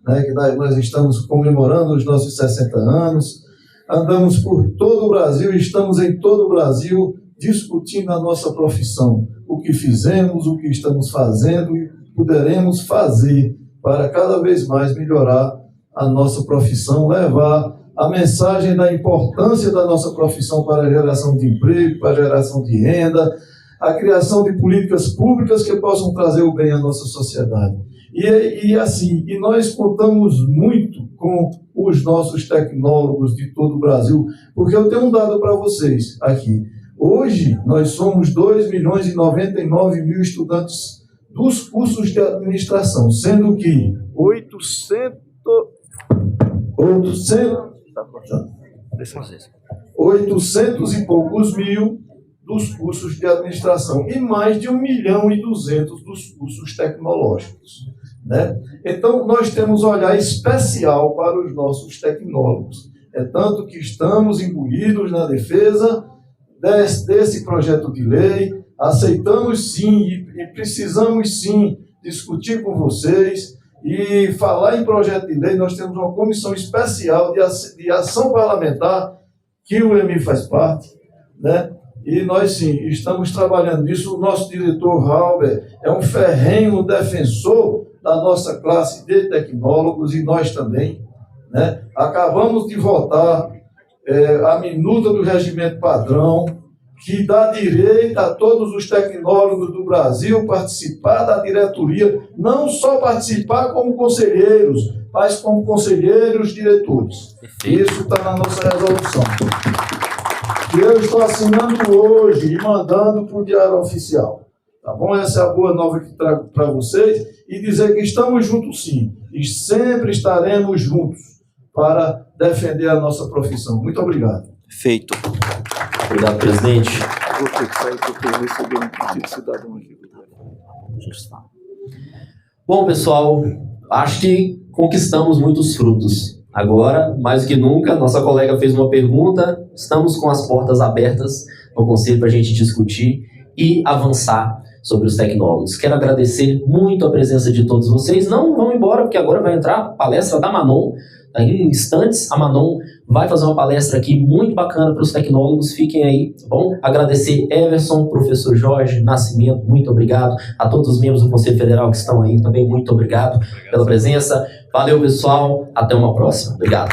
né, que nós estamos comemorando os nossos 60 anos. Andamos por todo o Brasil, estamos em todo o Brasil discutindo a nossa profissão, o que fizemos, o que estamos fazendo e poderemos fazer para cada vez mais melhorar a nossa profissão, levar a mensagem da importância da nossa profissão para a geração de emprego, para a geração de renda, a criação de políticas públicas que possam trazer o bem à nossa sociedade. E nós contamos muito com os nossos tecnólogos de todo o Brasil, porque eu tenho um dado para vocês aqui. Hoje, nós somos 2.099.000 estudantes dos cursos de administração, sendo que 800 e poucos mil dos cursos de administração e mais de 1.200.000 dos cursos tecnológicos, né? Então, nós temos um olhar especial para os nossos tecnólogos. É tanto que estamos imbuídos na defesa desse projeto de lei, aceitamos sim e precisamos sim discutir com vocês e falar em projeto de lei. Nós temos uma comissão especial de ação parlamentar, que o EMI faz parte, né? E nós, sim, estamos trabalhando nisso. O nosso diretor, Halber, é um ferrenho defensor da nossa classe de tecnólogos e nós também, né? Acabamos de votar a minuta do regimento padrão, que dá direito a todos os tecnólogos do Brasil participar da diretoria, não só participar como conselheiros, mas como conselheiros diretores. Isso está na nossa resolução. Que eu estou assinando hoje e mandando para o Diário Oficial. Tá bom? Essa é a boa nova que trago para vocês. E dizer que estamos juntos sim. E sempre estaremos juntos para defender a nossa profissão. Muito obrigado. Feito. Obrigado, presidente. Vou ter que sair porque eu recebi um pedido de cidadão aqui. Bom, pessoal, acho que conquistamos muitos frutos. Agora, mais do que nunca, nossa colega fez uma pergunta, estamos com as portas abertas no Conselho para a gente discutir e avançar sobre os tecnólogos. Quero agradecer muito a presença de todos vocês. Não vão embora, porque agora vai entrar a palestra da Manon. Em instantes, a Manon vai fazer uma palestra aqui muito bacana para os tecnólogos. Fiquem aí, tá bom? Agradecer Everson, professor Jorge Nascimento, muito obrigado. A todos os membros do Conselho Federal que estão aí também, muito obrigado pela presença. Valeu, pessoal. Até uma próxima. Obrigado.